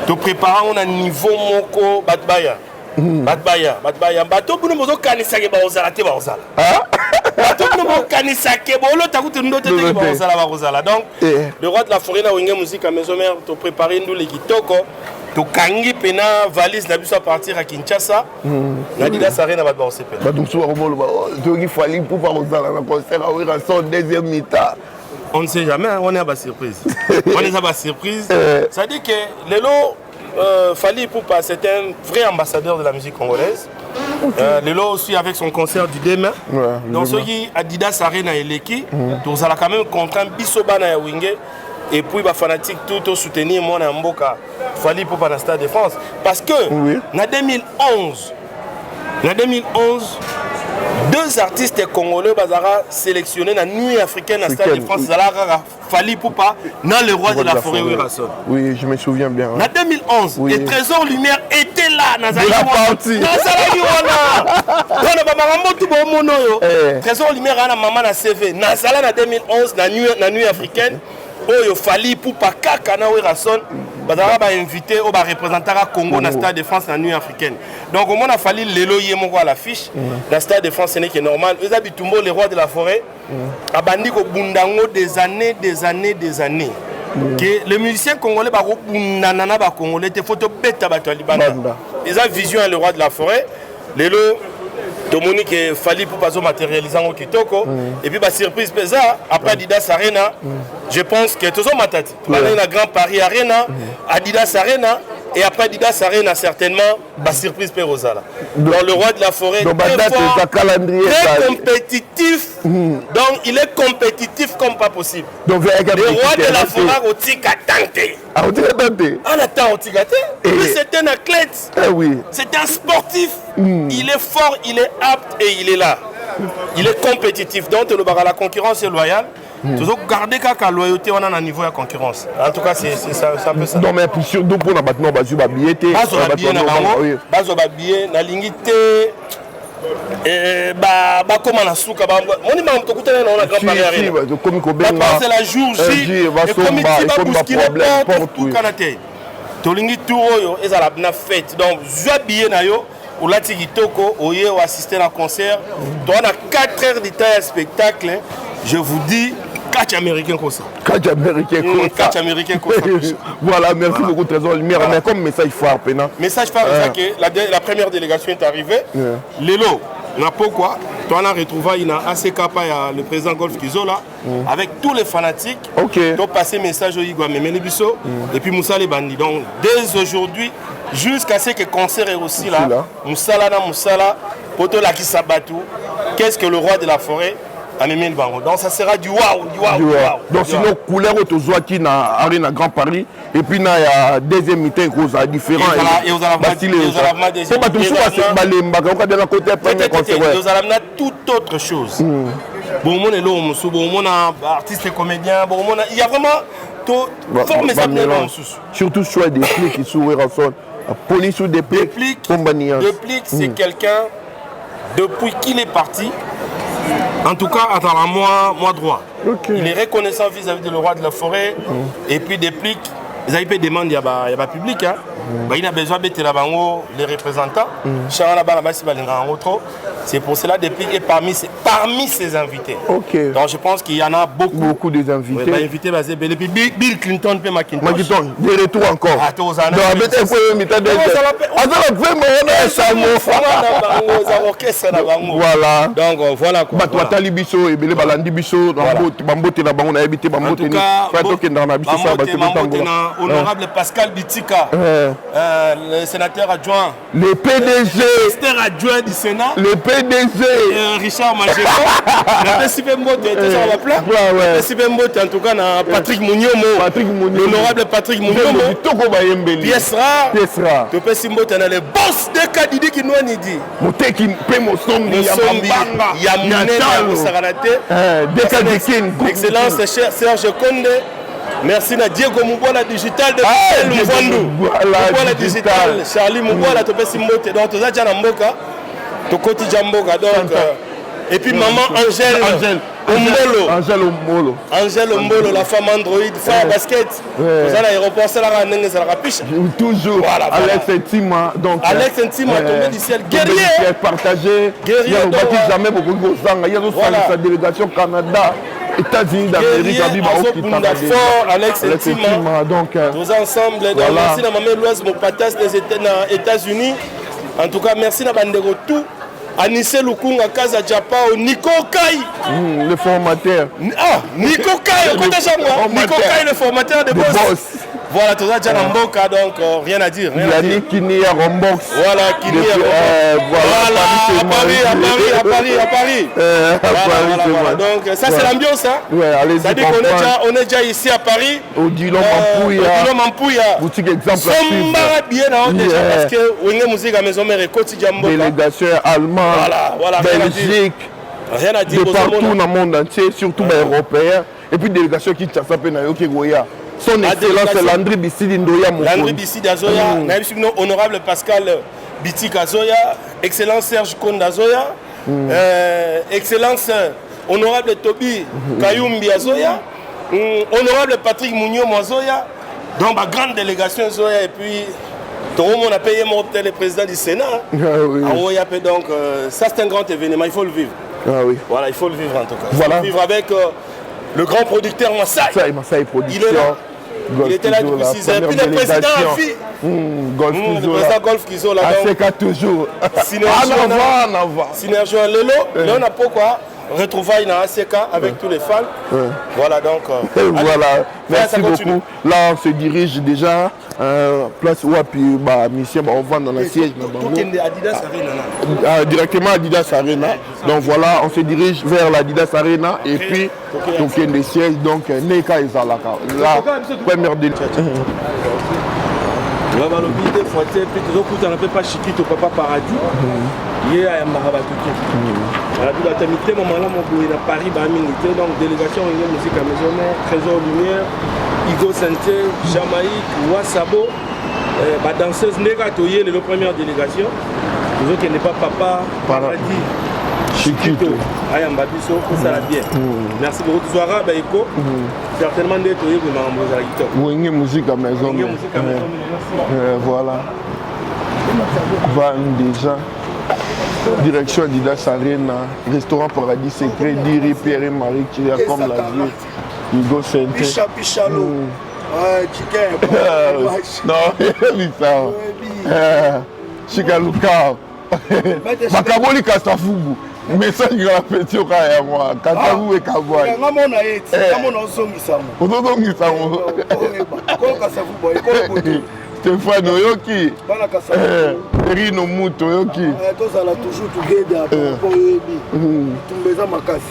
te préparer on a niveau moko batbaya. Batbaya. Bateau pour nous kanisa ke ba ozala te ba ozala. Bateau pour nous kanisa ke ba olo takuti ndote te ba ozala. Donc le roi de la forêt na wenge musique à maison mère te préparer nous les kitoko. To kangi pena valise na biso à partir à Kinshasa. Na dida sare na batba osepe. Ba donc so romolo ba to ki fali pour pas ozala na concert à oira son deuxième mi-temps. On ne sait jamais, on est à la surprise. On est à la surprise. Ça dit que Lelo Fally Ipupa, c'est un vrai ambassadeur de la musique congolaise. Lelo aussi avec son concert du demain. Donc ceux qui Adidas Arena et Leki, tous à la quand même contraint Bisobana et Wingé. Et puis les fanatiques tout soutenir moi en Mboka Fally Ipupa dans le Stade de France. Parce que en 2011, deux artistes congolais bazara sélectionnés dans la nuit africaine dans le Stade de France. Fally Ipupa dans le roi de la forêt Wirason. Oui, je me souviens bien. En 2011, les Trésors Lumière étaient là dans la partie. Trésor Lumière a maman na CV. Nazala en 2011 dans la nuit africaine. Oyo Fally Ipupa kaka na Wirason. Bazara ba invité au représentant à Congo dans le Stade de France dans la nuit africaine. Donc au moins a fallu Lelo Yemoko à l'affiche. Dans le Stade de France, ce n'est que normal. Eux habitumbo les rois de la forêt. A bandi ko bundango des années. Que les musiciens congolais ba bundanana ba congolais te photo beta ba Libanda. Ils ont vision à le roi de la forêt. Lelo Dominique et Fally Ipupa zo matérialisant au Kitoko. Et puis bah surprise pesa après Adidas Arena. Je pense que tous ont matati. Maintenant il y a Grand Paris Arena, Adidas Arena et après Adidas Arena certainement bah surprise Perozala. Dans le roi de la forêt très fort, très compétitif. Donc il est compétitif comme pas possible. Donc le roi de la forêt au tika tante. Ah la temps au tika tante. C'est un athlète. C'est un sportif. Il est fort, il est apte et il est là. Il est compétitif. Donc la concurrence est loyale. Toujours garder la loyauté on a un niveau de concurrence. En tout cas, c'est un peu ça. Non, mais pour sûr, donc on a maintenant basu babillet. Basu babillet, na lingité. Comment on a souka. On est même tout le temps on a grand Paris. C'est la jour J. Et comme il va bousculer tout Canada. Tolingi Touro et ça la fête. Donc, je na yo. Ou là, Tigitoko, Oye, ou assister à un concert. Donc, on a 4 heures de temps à spectacle. Je vous dis, 4 Américains comme ça. 4 Américains comme ça. 4 Américains comme ça. Voilà, merci beaucoup, Trésor Lumière. Mais comme message fort, Péna. Message fort, c'est que la première délégation est arrivée. Lelo, n'a pas quoi. Toi, on a retrouvé, il a ACKPA, le président Golf Kizola, avec tous les fanatiques. Donc, passer message au Igwa Memelibiso et puis Moussa les bandits. Donc, dès aujourd'hui, jusqu'à ce que le concert est aussi là, Moussala, Poto Laki Sabatou, qu'est-ce que le roi de la forêt a aimé le bango. Donc ça sera du waouh. Donc sinon, couleur autozoaki na Arena Grand Paris, et puis il y a deuxième mi-temps qui est différent. Et vous allez toute autre chose. bon mon elo musu bon mon artiste comédien bon mon il y a vraiment tout forme ça surtout choix des clics qui sont rançon police ou des plics c'est quelqu'un depuis qu'il est parti en tout cas attends moi droit il est reconnaissant vis-à-vis de le roi de la forêt et puis des plics ils avaient fait demande il y a pas public hein il a besoin de les représentants c'est pour cela depuis et parmi ses invités donc je pense qu'il y en a beaucoup des invités invités Bill Clinton et Macintosh de retour encore voilà donc voilà quoi honorable Pascal Bitika le sénateur adjoint le PDG adjoint du Sénat le PDG Richard Magéro en tout cas Patrick Mouniomo l'honorable Patrick Mouniomo pièce rare tu peux simboter dans les boss de Kadidi qui nous a dit Moteki Pemo Sombi excellence cher Serge Konde. Merci à Diego Moubola Digital de Moubola Digital, Charlie Moubola, tu peux s'y monter. Donc, tu as déjà Mboka, tu côté Jamboka. Donc, et puis maman Angèle Ombolo, la femme Android, femme basket. Vous allez à l'aéroport, c'est la rangue, c'est la rapiche. Toujours. Alex Intima, donc. Alex Intima, tombé du ciel. Guerrier. Partagé. Guerrier. Il n'y a jamais beaucoup de choses. Il y a sa délégation Canada. États-Unis d'Amérique, Alex Intima, donc tous ensemble. Voilà. Merci à Maman Louise Mopatas des États-Unis. En tout cas, merci à Bandego tout. Anissé Lukunga Kaza Japao, Nico Kai. Le formateur. Ah, Nico Kai, Nico Kai, le formateur de Boss. Voilà, tout ça, Djanamboka, donc rien à dire. Yannick Kini à Rombox. Voilà, Kini à Rombox. Voilà, à Paris. Voilà. Donc, ça, c'est l'ambiance. Hein. Ouais, allez-y. C'est-à-dire qu'on est déjà ici à Paris. Odilon Mampouya. Boutique exemple. Bien, parce que on est musique à maison mère et quotidien. Délégation allemande. Voilà, Belgique. Rien à dire. De partout dans le monde entier, surtout européens. Et puis, délégation qui s'appelle Nayoke Goya. Son excellence Landry Bissidi Ndoya Moukouni. Landry Bissidi Azoya, honorable Pascal Bitika Azoya, excellence Serge Konda Azoya, excellence honorable Tobi Kayumbi Azoya, honorable Patrick Mounio Azoya, donc ma grande délégation Azoya et puis tout le monde a payé mon hôtel le président du Sénat. Donc ça c'est un grand événement, il faut le vivre. Voilà, il faut le vivre en tout cas. Il faut le vivre avec le grand producteur Massai. Massai Production. Il était là depuis 6 ans. Puis le président a fait. Le président Golf Kizo là. ACK toujours. Synergie en Lelo. Là on a pourquoi retrouvailles dans ACK avec tous les fans. Voilà donc. Voilà. Merci beaucoup. Là on se dirige déjà place Wapi mission on va dans la siège directement Adidas Arena. Donc voilà, on se dirige vers l'Adidas Arena et puis donc des sièges donc Neka et Zalaka. La première délégation. On va l'obligé de fouetter, puis toujours on n'a pas chiquito papa paradis. Il y a un marabatuki. Voilà, tout à l'heure, moment là, mon bout à Paris, donc délégation, il y a musique à maison, Trésor Lumière, Igo Santé, Jamaïque, Wassabo, danseuse Negatoye, la première délégation. Toujours qui n'est pas papa paradis. Chiquito. Ayambabiso, ça va bien. Merci beaucoup. Tu sois arabe, Eko. Certainement, des toyés qui m'ont envoyé. Oui, il y a musique à maison. Voilà. Va déjà. Direction Adidas Arena, restaurant Paradis Secret, Diri, Pierre et Marie qui est comme la vie. Hugo Santé. Pichalo. Chicken. Non, Chikaluka. Makaboli Kastafugu. Message de la petite à moi. Katafu et Kabouai. Stéphane Oyoki. Rino Muto Oyoki. Tous à la toujours together pour Yobi. Tumbeza makasi.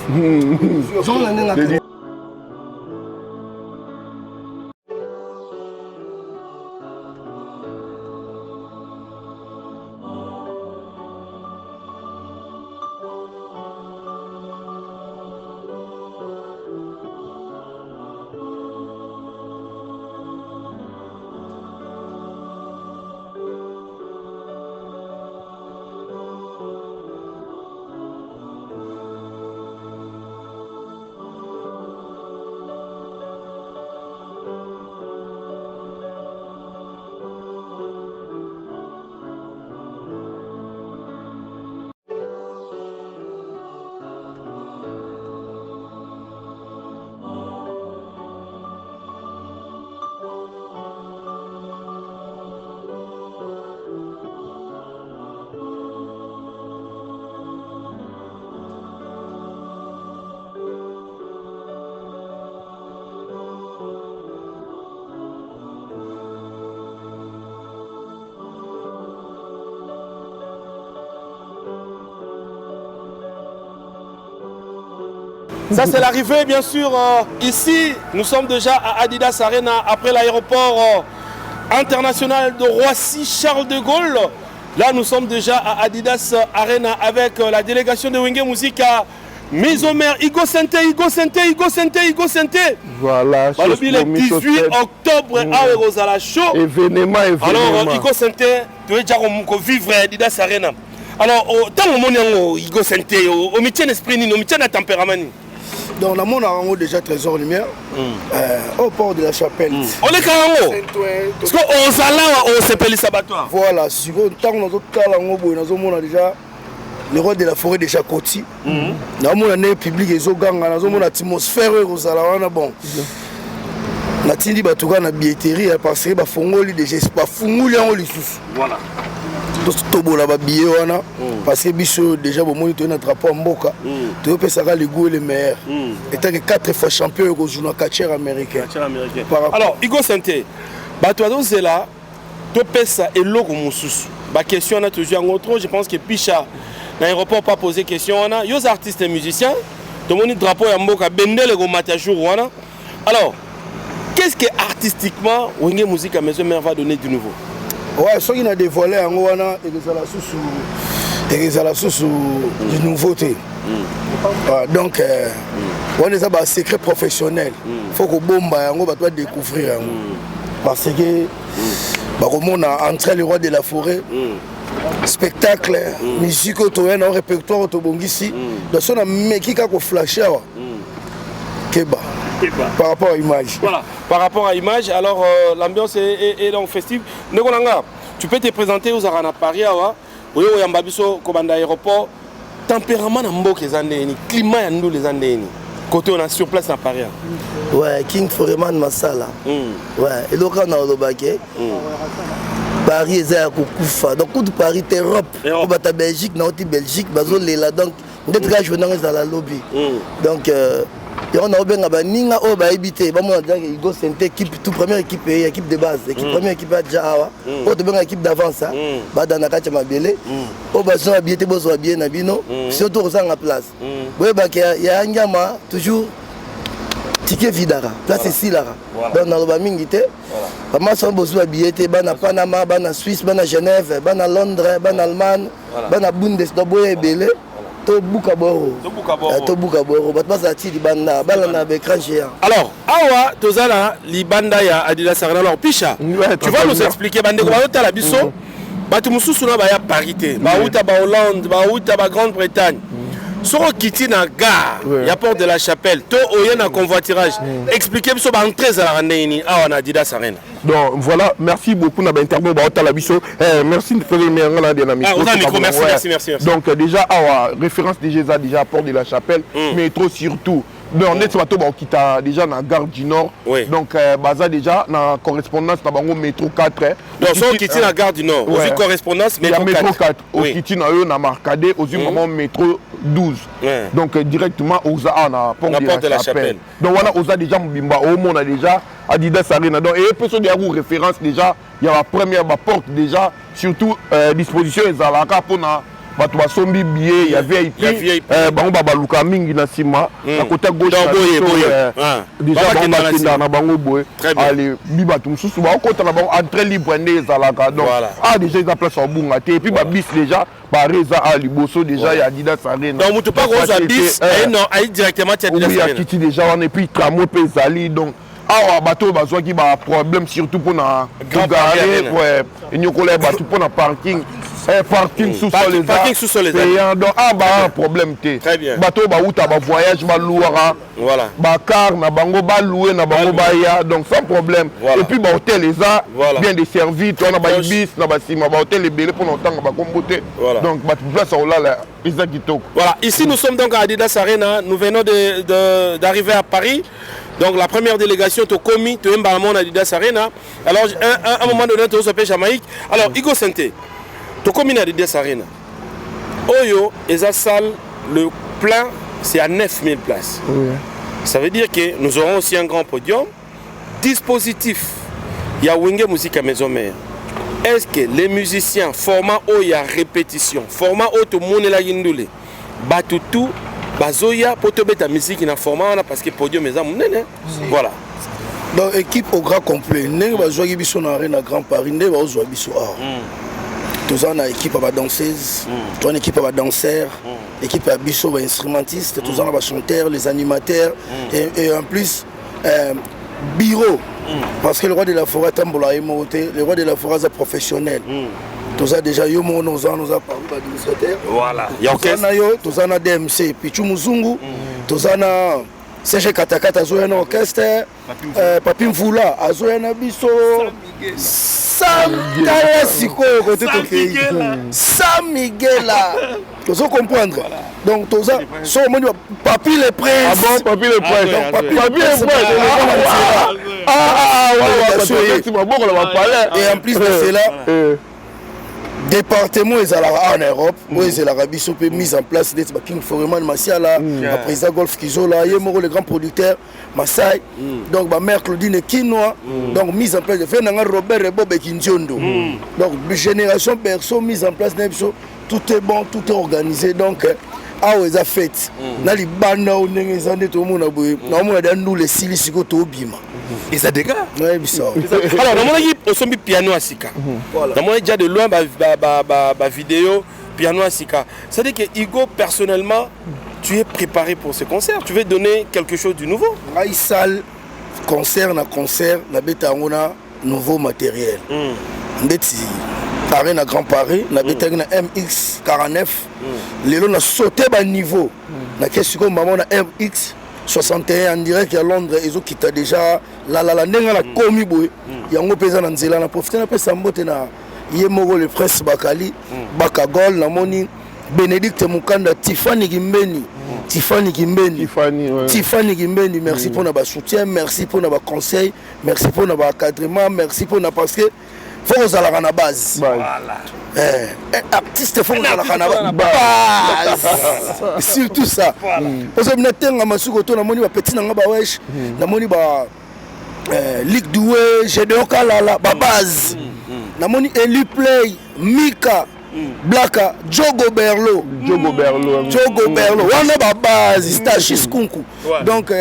Ça, c'est l'arrivée, bien sûr. Ici, nous sommes déjà à Adidas Arena, après l'aéroport international de Roissy-Charles de Gaulle. Là, nous sommes déjà à Adidas Arena avec la délégation de Wenge Musique à Maison Mère. Igo Santé. Voilà. Le 18 octobre à Rosala Show. Événement. Alors, Igo Santé, tu es déjà vivre à Adidas Arena. Alors, tant que mon Igo Santé, au métier d'esprit, au métier de tempérament. Donc, on a déjà Trésor Lumière au port de la Chapelle. On est quand même. Parce qu'on s'appelle Sabatoire. Voilà, si vous avez déjà le roi de la forêt de Chakoti. Nous avons un public et nous avons une atmosphère. Bon. Nous avons une billetterie parce que nous avons déjà voilà. Parce que déjà un drapeau en boca, tu peux faire les goûts les meilleurs. Et tu as 4 fois champion au journal catcher américain. Alors, Igo Santé, c'est là, tu peux ça et l'eau comme sous. La question est toujours en autre. Je pense que Picha, l'aéroport pas posé question. Il y a des artistes et musiciens, tout le monde drapeau en boca, bendel et gomatajou. Alors, qu'est-ce que artistiquement, Wenge Musique à Maison Mère va donner du nouveau? Ouais, ceux qui ont dévoilé en Ouana et les sous de nouveauté. Donc, on est un secret professionnel. Il faut que Bomba va découvrir. Parce que on a entré le roi de la forêt. Spectacle, musique, un répertoire autobongisi. Donc, on a mis qui a flashé. Keba. Par rapport à l'image. Voilà, par rapport à l'image, alors l'ambiance est donc festive. Tu peux te présenter aux Arana Paris, au Yambabiso, Kobanda aéroport, tempérament dans Mbok les Andéni, climat dans les Andéni. Côté on a sur place à Paris. Ouais, King Foreman Masala. Ouais, et donc on a au Baké. Paris est à Koufa. Donc tout Paris est Europe. On va à Belgique, on est Belgique, Bazol est là. Donc peut-être que je vais dans la lobby. Donc on a bien ninga o ba habité ba mo dire Igo Santé équipe toute première équipe de base équipe première équipe à Jawa o de bien équipe d'avance ba dans ka mabele o ba so habité bo so bien na bino surtout ça en place boye ba ya nyama toujours ticket vidara place ici là donc na ba mingi te ba ma so bo so habité ba na Panama ba na Suisse ba na Genève ba na Londres ba na Allemagne ba na Bundesliga boye belé to bukaboro alors awa tozala libanda ya Adidas Arena. Alors Picha, tu vas nous expliquer bande ko ba la biso batu mususu na ba ya parité ba uta ba Hollande ba uta ba Grande-Bretagne soro kiti na gare ya porte de la Chapelle to oyen na convoiturage expliquez biso ba entrée za la ndeni awa na Adidas Arena. Donc voilà, merci beaucoup na interview ba otala biso. Merci de faire le na dynamique. Merci. Donc déjà référence déjà porte de la Chapelle, métro surtout. Donc net bato ba kita déjà na gare du Nord. Donc baza déjà na correspondance na bango métro 4. Donc so kiti na gare du Nord, aussi correspondance métro 4. Au kiti na yo na Marcadet, aussi moment métro 12. Donc directement aux na porte de la Chapelle. Donc voilà, aux déjà mbimba au monde déjà Adidas Arena. Donc et peut se dire référence déjà, il y a la première porte déjà surtout disposition ezalaka pour na bato basombi billet, il y avait bango babaluka mingi na sima na côté gauche déjà bango na bango boye allez bibatu mususu ba kota na bango entrée libre ndé ezalaka. Donc déjà ils a place au bunga te et puis ba bis déjà ba reza à liboso déjà ya Adidas Arena. Donc mutu pas rose bis non aille directement à Adidas Arena. Il y a kiti déjà on et puis tramway pe zali. Donc awa bato bazwa ki ba problème surtout pour na garer ouais nyokola bato pour na parking parking sous-sol les payant. Donc un problème te bateau ba outa ba voyage ba louara voilà ba car na bango ba louer na bango ba ya donc sans problème. Et puis ba hôtel les a bien desservi to na ba bis na ba sima ba hôtel les belé pour longtemps ba komboté. Donc ba place là là Isakito. Voilà, ici nous sommes donc à Adidas Arena, nous venons d'arriver à Paris. Donc la première délégation to commis to embarmon Adidas Arena. Alors à un moment donné to s'appelle Jamaïque. Alors Igo Santé to commis Adidas Arena. Oyo esa salle le plein c'est à 9000 places. Ça veut dire que nous aurons aussi un grand podium. Dispositif. Il y a Wenge Musique à Maison Mère. Est-ce que les musiciens format où il y a répétition, format où tout le monde est là yindoulé, batutu bazoya pour te mettre ta musique na format parce que podium est monene. Voilà. Donc équipe au grand complet. Ndenge bazoya biso na arena Grand Paris, ndenge bazoya biso tous en a équipe à danseuse, toi une équipe à danseur, équipe à biso instrumentiste, tous en a chanteurs, les animateurs et en plus bureau. Parce que le roi de la forêt tambola est monté, le roi de la forêt est professionnel. Tous a déjà yo mon nous a parlé d'administrateur. Voilà. Il y a orchestre. Tous en a DMC, Pichu Muzungu, tous en a Serge Katakata Zoyan orchestre, Papi Mfula, Azoyan Biso, Sam Siko côté Sam Miguel là. Tu dois comprendre. Donc tous ça sont Papi le prince. Ah bon, Papi le prince. Papi le prince. Et en plus de cela, département en Europe, où l'Arabie Saoudite mise en place des King Foreman Massiala, le président Golf Kizola, le grand producteur Massai, donc ma mère Claudine Kinoa, donc mise en place de Robert et Bob Kinjondo. Donc génération perso mise en place, tout est bon, tout est organisé, donc ah ouais, ça fait. Dans les bandes, on est en tout le monde a nous les silis to bima. Et ça dégage. Ouais, bizarre. Alors, dans mon équipe, on s'est mis piano à Sika. Dans mon déjà de loin, ma vidéo piano à Sika. C'est-à-dire que Igo, personnellement, tu es préparé pour ce concert. Tu veux donner quelque chose de nouveau. Aïssal, concert, na bêta on a nouveau matériel. Ndeti. Arena Grand Paris, na bêta na MX49. Lélo na sauté bas niveau. Na qu'est-ce que maman na MX 61 en direct à Londres, ils ont quitté déjà la nenga la komi boy. Yango pesa na nzela na profiter na pesa mbote na Yemoro le prince Bakali, Bakagol na moni Bénédicte Mukanda, Tiffany Gimbeni. Tiffany Gimbeni, merci pour notre soutien, merci pour notre conseil, merci pour notre encadrement, merci pour notre parce que faut aux à la base. Voilà. Artiste faut à la base. Surtout ça. Parce que maintenant on a su que on a moni ba petit nanga ba wesh, na moni ba Ligue doué, Gédéon Kalala, ba base. Na moni Eli Play, Mika Blaka, Jogo Berlo, on a ba base, Stachis Kunku. Donc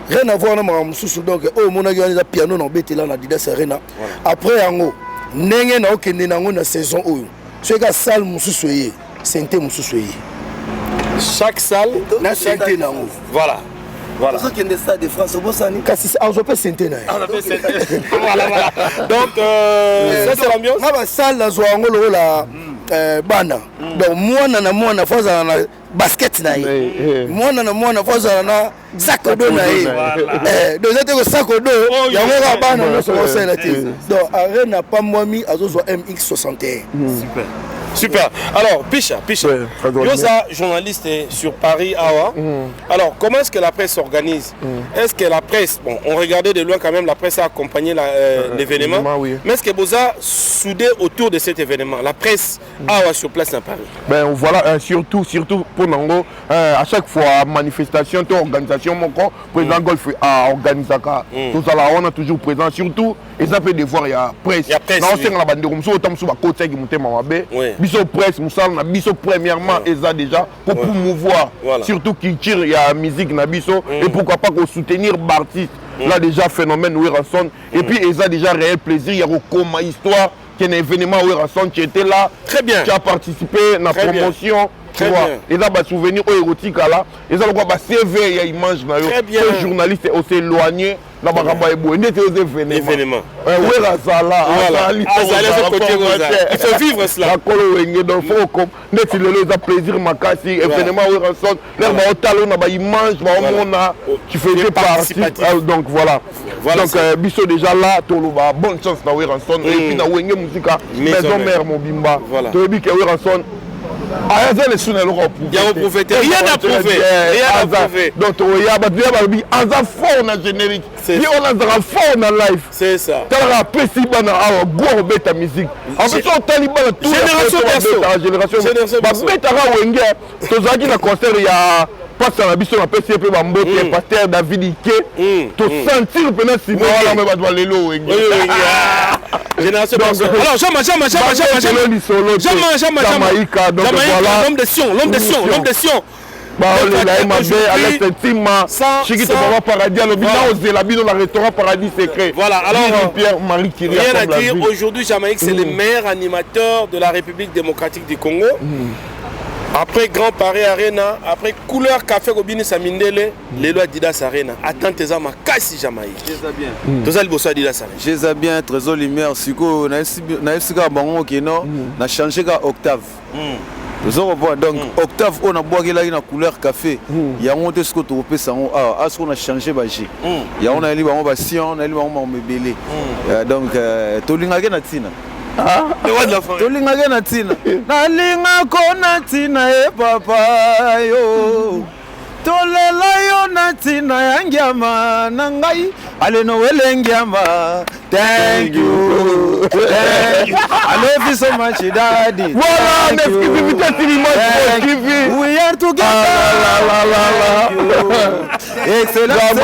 rien à voir na msusu donc oh mon a piano na bete là na Didas Arena. Après yango nenge na okende nango na saison oyo. Ce que salle msusu yé, sente msusu yé. Chaque salle na sente nango. Voilà. Voilà. Parce qu'il y a des stades de France, kasi on peut sente na. Voilà. Donc ça c'est l'ambiance. Na salle la zoango la bana. Donc moi na faza na basket na ye. Moi na faza na sakodo na ye. Donc c'était que sakodo yango ka bana na so sala te. Donc arena pas moi mi azozo MX61. Super. Alors, Picha, Yosa, journaliste sur Paris, Awa. Alors, comment est-ce que la presse s'organise? Est-ce que la presse, bon, on regardait de loin quand même, la presse a accompagné l'événement, mais est-ce que Boza soudé autour de cet événement? La presse Awa sur place à Paris. Ben voilà, surtout pour Nango, à chaque fois, manifestation, organisation, mon corps, président Golf a organisé ça. Tout ça là, on a toujours présent, surtout, et ça fait des fois, il y a presse. Non, c'est la bande de Rumso, autant sur la côte, qui monte Mamabe. Biso presse, Moussal, biso premièrement, et ça déjà, pour promouvoir, surtout culture, il y a musique, biso, et pourquoi pas qu'on soutenir l'artiste. Là déjà, phénomène Ouéranson. Et puis, et ça déjà, réel plaisir, il y a comme histoire, qu'il y a un événement Ouéranson, tu étais là, très bien, tu as participé à la promotion. Tu vois, et là, bah, souvenir érotique là, et ça, bah, CV, il y a image, très bien, le journaliste est aussi éloigné. Là, bah, il événement. Il faut vivre cela. Donc, il faut plaisir, événement, tu faisais partie. Donc, voilà. Donc, Bisso déjà là, bonne chance dans Ouéranson. Et puis, dans Ouéranson, maison mère, mon bimba. Tu as dit que Ouéranson. Il y a reprouvé. Rien à prouver. Donc, il y a un fort dans le générique. Il y a un fort dans le live. C'est ça. Tu as un petit peu de musique. En fait, génération perso. Tu as un concert, il y a passe à la biso na pesi pe bambo qui pasteur David Ike to sentir pendant si moi là me ba lelo wengi génération alors Jean-Maïka donc voilà l'homme de Sion Voilà, alors rien à dire, aujourd'hui Jamaïque c'est le meilleur animateur de la République démocratique du Congo. Après Grand Paris Arena, après Couleur Café Robini Samindele, les lois Adidas Arena. Attends tes âmes à Kassi Jamaïque. Je bien. Tout ça le bosso Adidas Arena. Je bien, Trésor Lumière, Siko, Naïfsika Bango qui non, n'a changé qu'à Octave. Vous avez donc Octave, on a boire la Couleur Café. Il y a monté ce que tu repères ça. Ah, ce qu'on a changé, baji. Il y a on a eu un bastion, on a eu un mébélé. Donc, Tolinga Natina. Tolinga natina nalinga ko natina e papa yo tolela yo natina yangiama nangai ale no welengiama thank you I love you so much daddy voilà we are together excellent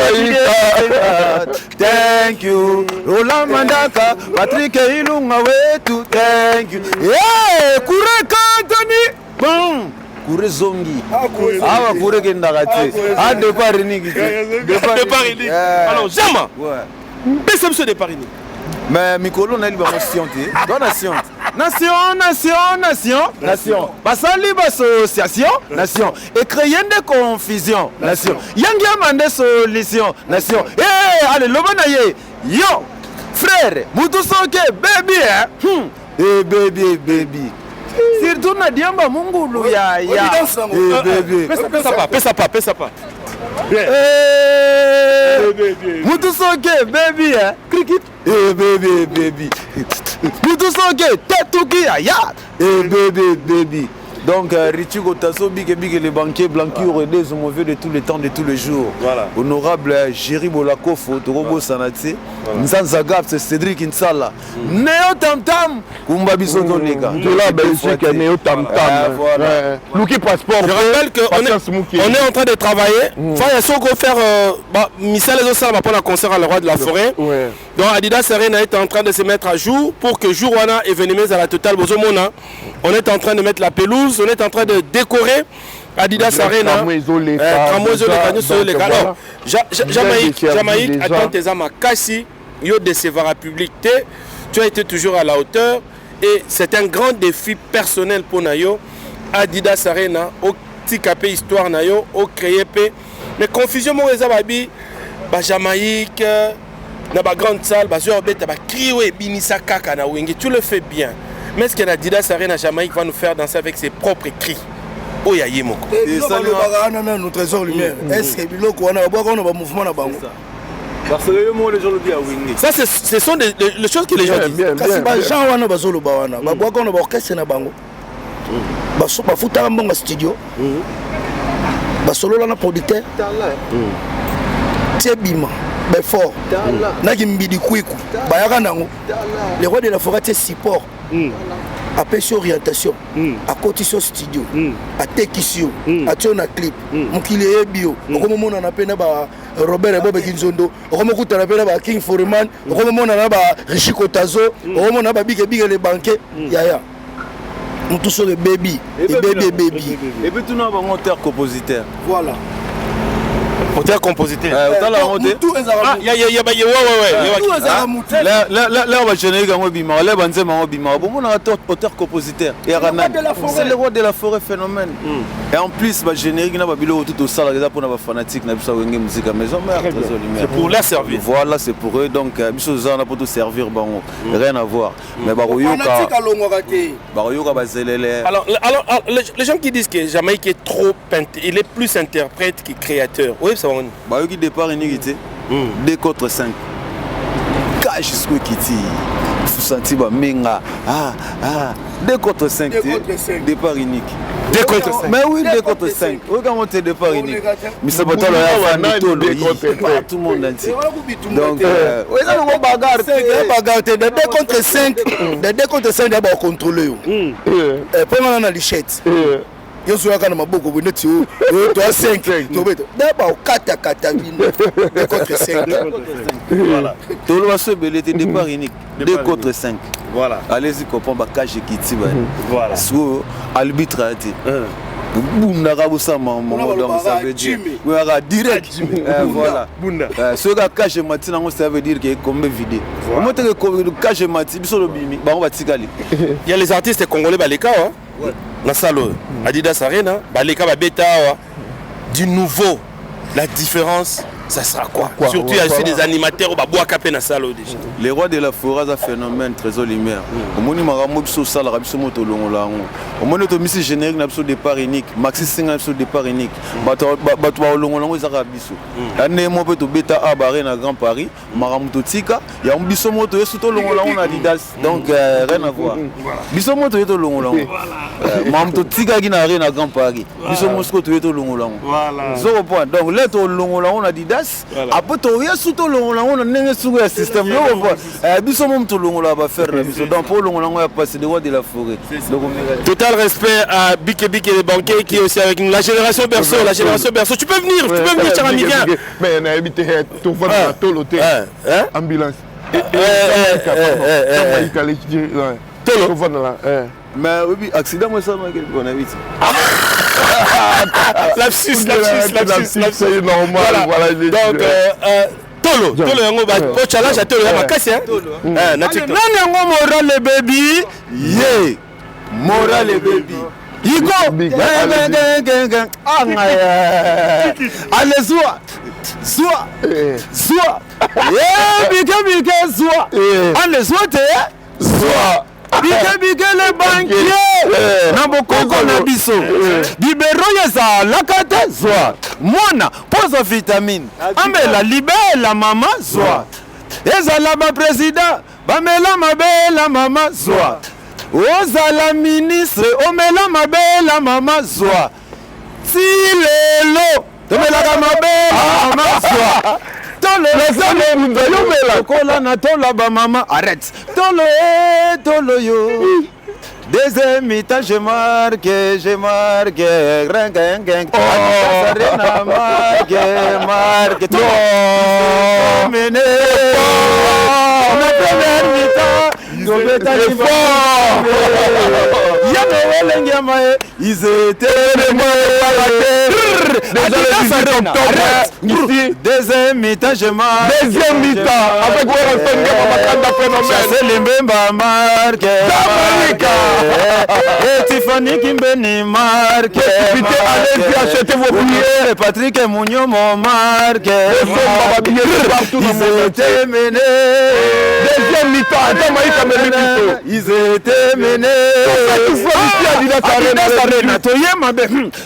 thank you Rola Mandaka Patrick Ilunga wetu thank you yeah kureka Anthony bon kure zongi awa kure kendakati a départ rinigi départ rinigi alors Jama ouais baisse monsieur départ rinigi mais Mikolo na liba scienté dans nation basali association nation et créer des confusions nation yangi amande solution nation allez lobanaye yo frère mutu soke baby baby surtout na diamba mungulu ya baby pesa pas mutu soke baby cricket baby mutu soke tatuki ya baby donc Richigo Tasso big les banquiers blanqueurs des mauvais de tous les temps de tous les jours. Voilà. Honorable Jerry Bolakofo Torobo Sanatse Nzanzagap c'est Cédric Insala Neo Tam Tam Kumba Bisoto Nega de la Belgique Neo Tam Tam Luki Passeport. Je rappelle qu'on est en train de travailler. Enfin il faut qu'on faire Michel les Osama pour la concert à le roi de la forêt. Donc Adidas Arena est en train de se mettre à jour pour que jour wana événement à la Total Bozomona. On est en train de mettre la pelouse, on est en train de décorer Adidas Arena. Jamaïque, attends tes âmes à Kassi, yo décevoir la public. Tu as été toujours à la hauteur et c'est un grand défi personnel pour Nayo. Adidas Arena, au petit capé histoire Nayo, au créé P. Mais confusion, moi, les ababi, Jamaïque, dans la grande salle, tu le fais bien. Mais est-ce que l'Adidas Arena Jamaïque va nous faire danser avec ses propres cris? Oh, ya yemoko. Et ça, nous trésor lumière. Est-ce que on a un mouvement là-bas? Parce que les gens le disent. Ça, ce sont les choses que les gens disent. Les gens ont un orchestre na bango. Ba futa mbonga studio. Ba solo la producteur. Tebima. Ben fort. Naki mbidi kwiku. Bayaka nango. Les rois de la forêt c'est support. À pêcher orientation, à cotisation studio, à tekisio, à tiona clip, mukile bio, comme mon on appelle Robert et Bob Kinzondo, comme on appelle King Foreman, comme on appelle Richiko Tazo, comme on appelle Big les banquiers, yaya. Nous tous sur le baby, et baby. Et puis tout le monde est auteur-compositeur. Voilà. Auteur-compositeur. Là, on va générer un bima. Là, on va bima. On a auteur-compositeur. C'est le roi de la forêt phénomène. Et en plus, on va générer un bilo tout au salon pour les fanatiques. C'est pour leur servir. Voilà, c'est pour eux. Donc, on a pour tout servir. Rien à voir. Mais alors, les gens qui disent que Jamaïque est trop il est plus interprète que créateur. Oui, ça va. Bah, qui départ inégalité 2 contre 5 cash jusqu'au kiti Fusanti ba menga 2 contre 5 départ unique 2 contre 5 mais oui 2 contre 5 regarde monter départ unique mais ça botolo ya tout le monde entier donc oui ça on bagarre de 2 contre 5 de 2 contre 5 d'abord contrôler pendant la lichette yo soya kana maboko boneti to 5 to beto d'abord 4 contre 5 voilà tout le monde belé départ unique 2 contre 5 voilà allez-y comprendre ba cage kiti voilà sous arbitre a été Bunda Kabusama, donc ça veut dire. Direct. Voilà. Bunda. Ce que cache Matina, ça veut dire que comme vidé. Comment tu cache Matina, il y a les artistes congolais, Baleka, la salle Adidas Arena, Baleka, Beta, du nouveau. La différence, ça sera quoi? Surtout, il y a aussi des animateurs au bois capé dans salle déjà. Les rois de la forêt, c'est un phénomène très lumière. Au moins, il m'a ramené sur salle, il m'a moto long là. Au moins, notre mission générique n'a pas de départ unique. Maxi Singh n'a pas de départ unique. Batwa long long, ils ont rabisso. L'année moi peut bêta à barrer dans Grand Paris. Maramuto Tika, il y a un bisso moto et surtout long long on a Adidas. Donc rien à voir. Bisso moto est long long. Maramuto Tika qui n'a rien à Grand Paris. Bisso Moscou est long long. Voilà. Zéro point. Donc là, tout long long on a Adidas. Après tout, il y a surtout long long on a n'importe sur le système. Bisso moto long là va faire la bisso. Donc pour long long on a passé les rois de la forêt. Total respect à Bik et les banquiers qui est aussi avec nous. La génération Berceau, la génération Berceau. Tu peux venir, cher ami, viens. Mais on a évité tout voir tout l'hôtel. Ambulance. Mais oui, accident, moi ça m'a dit qu'on a vite. Lapsus, c'est normal. Voilà. Donc, Tolo, yango ba po challenge à Tolo ya makasi hein. Na TikTok. Non yango moral le baby. Yeah. Moral le baby. Iko. Allez sois. Yeah, bike sois. Allez sois. Bike les banquiers. Na bokoko na biso. Bibero yesa lakate sois. Mwana pose vitamine. Ambela libela mama sois. Ezala ba président. Bamela mabela mama sois. Ozala ministre, omela mabela mama sois. Si lelo, omela mabela mama sois. Tolo na tola ba mama, arrête. Tolo yo. Deuxième mi-temps, j'ai marqué. Ring. Sarena marqué. Toi, mené. La première mi-temps. Ils étaient les deuxième mi-temps, je marque. Deuxième mi-temps, avec c'est les Mbemba marque. Et Tiffany Kimbeni marque. Allez-y, achetez vos billets. Patrick et Mounion m'ont marqué. Ils étaient menés. Deuxième mi-temps, ils étaient menés.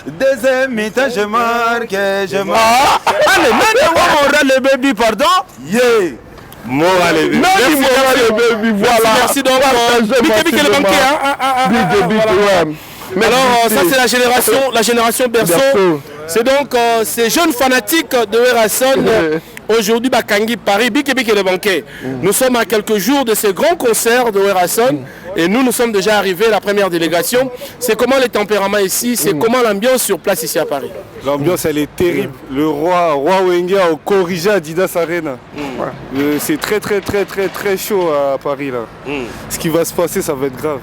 Deuxième mi-temps, je marque. Allez, maintenant, le baby, pardon. Yeah. Moral et baby. Merci donc. Bik le banquier. Alors, ça c'est la génération Berceau. C'est donc ces jeunes fanatiques de Werason. Aujourd'hui, Bakangi, Paris, Bik et le banquier. Nous sommes à quelques jours de ces grands concerts de Werason. Et nous sommes déjà arrivés, la première délégation. C'est comment les tempéraments ici, c'est comment l'ambiance sur place ici à Paris? L'ambiance, elle est terrible. Le roi Wenger a corrigé Adidas Arena. C'est très chaud à Paris là. Ce qui va se passer, ça va être grave.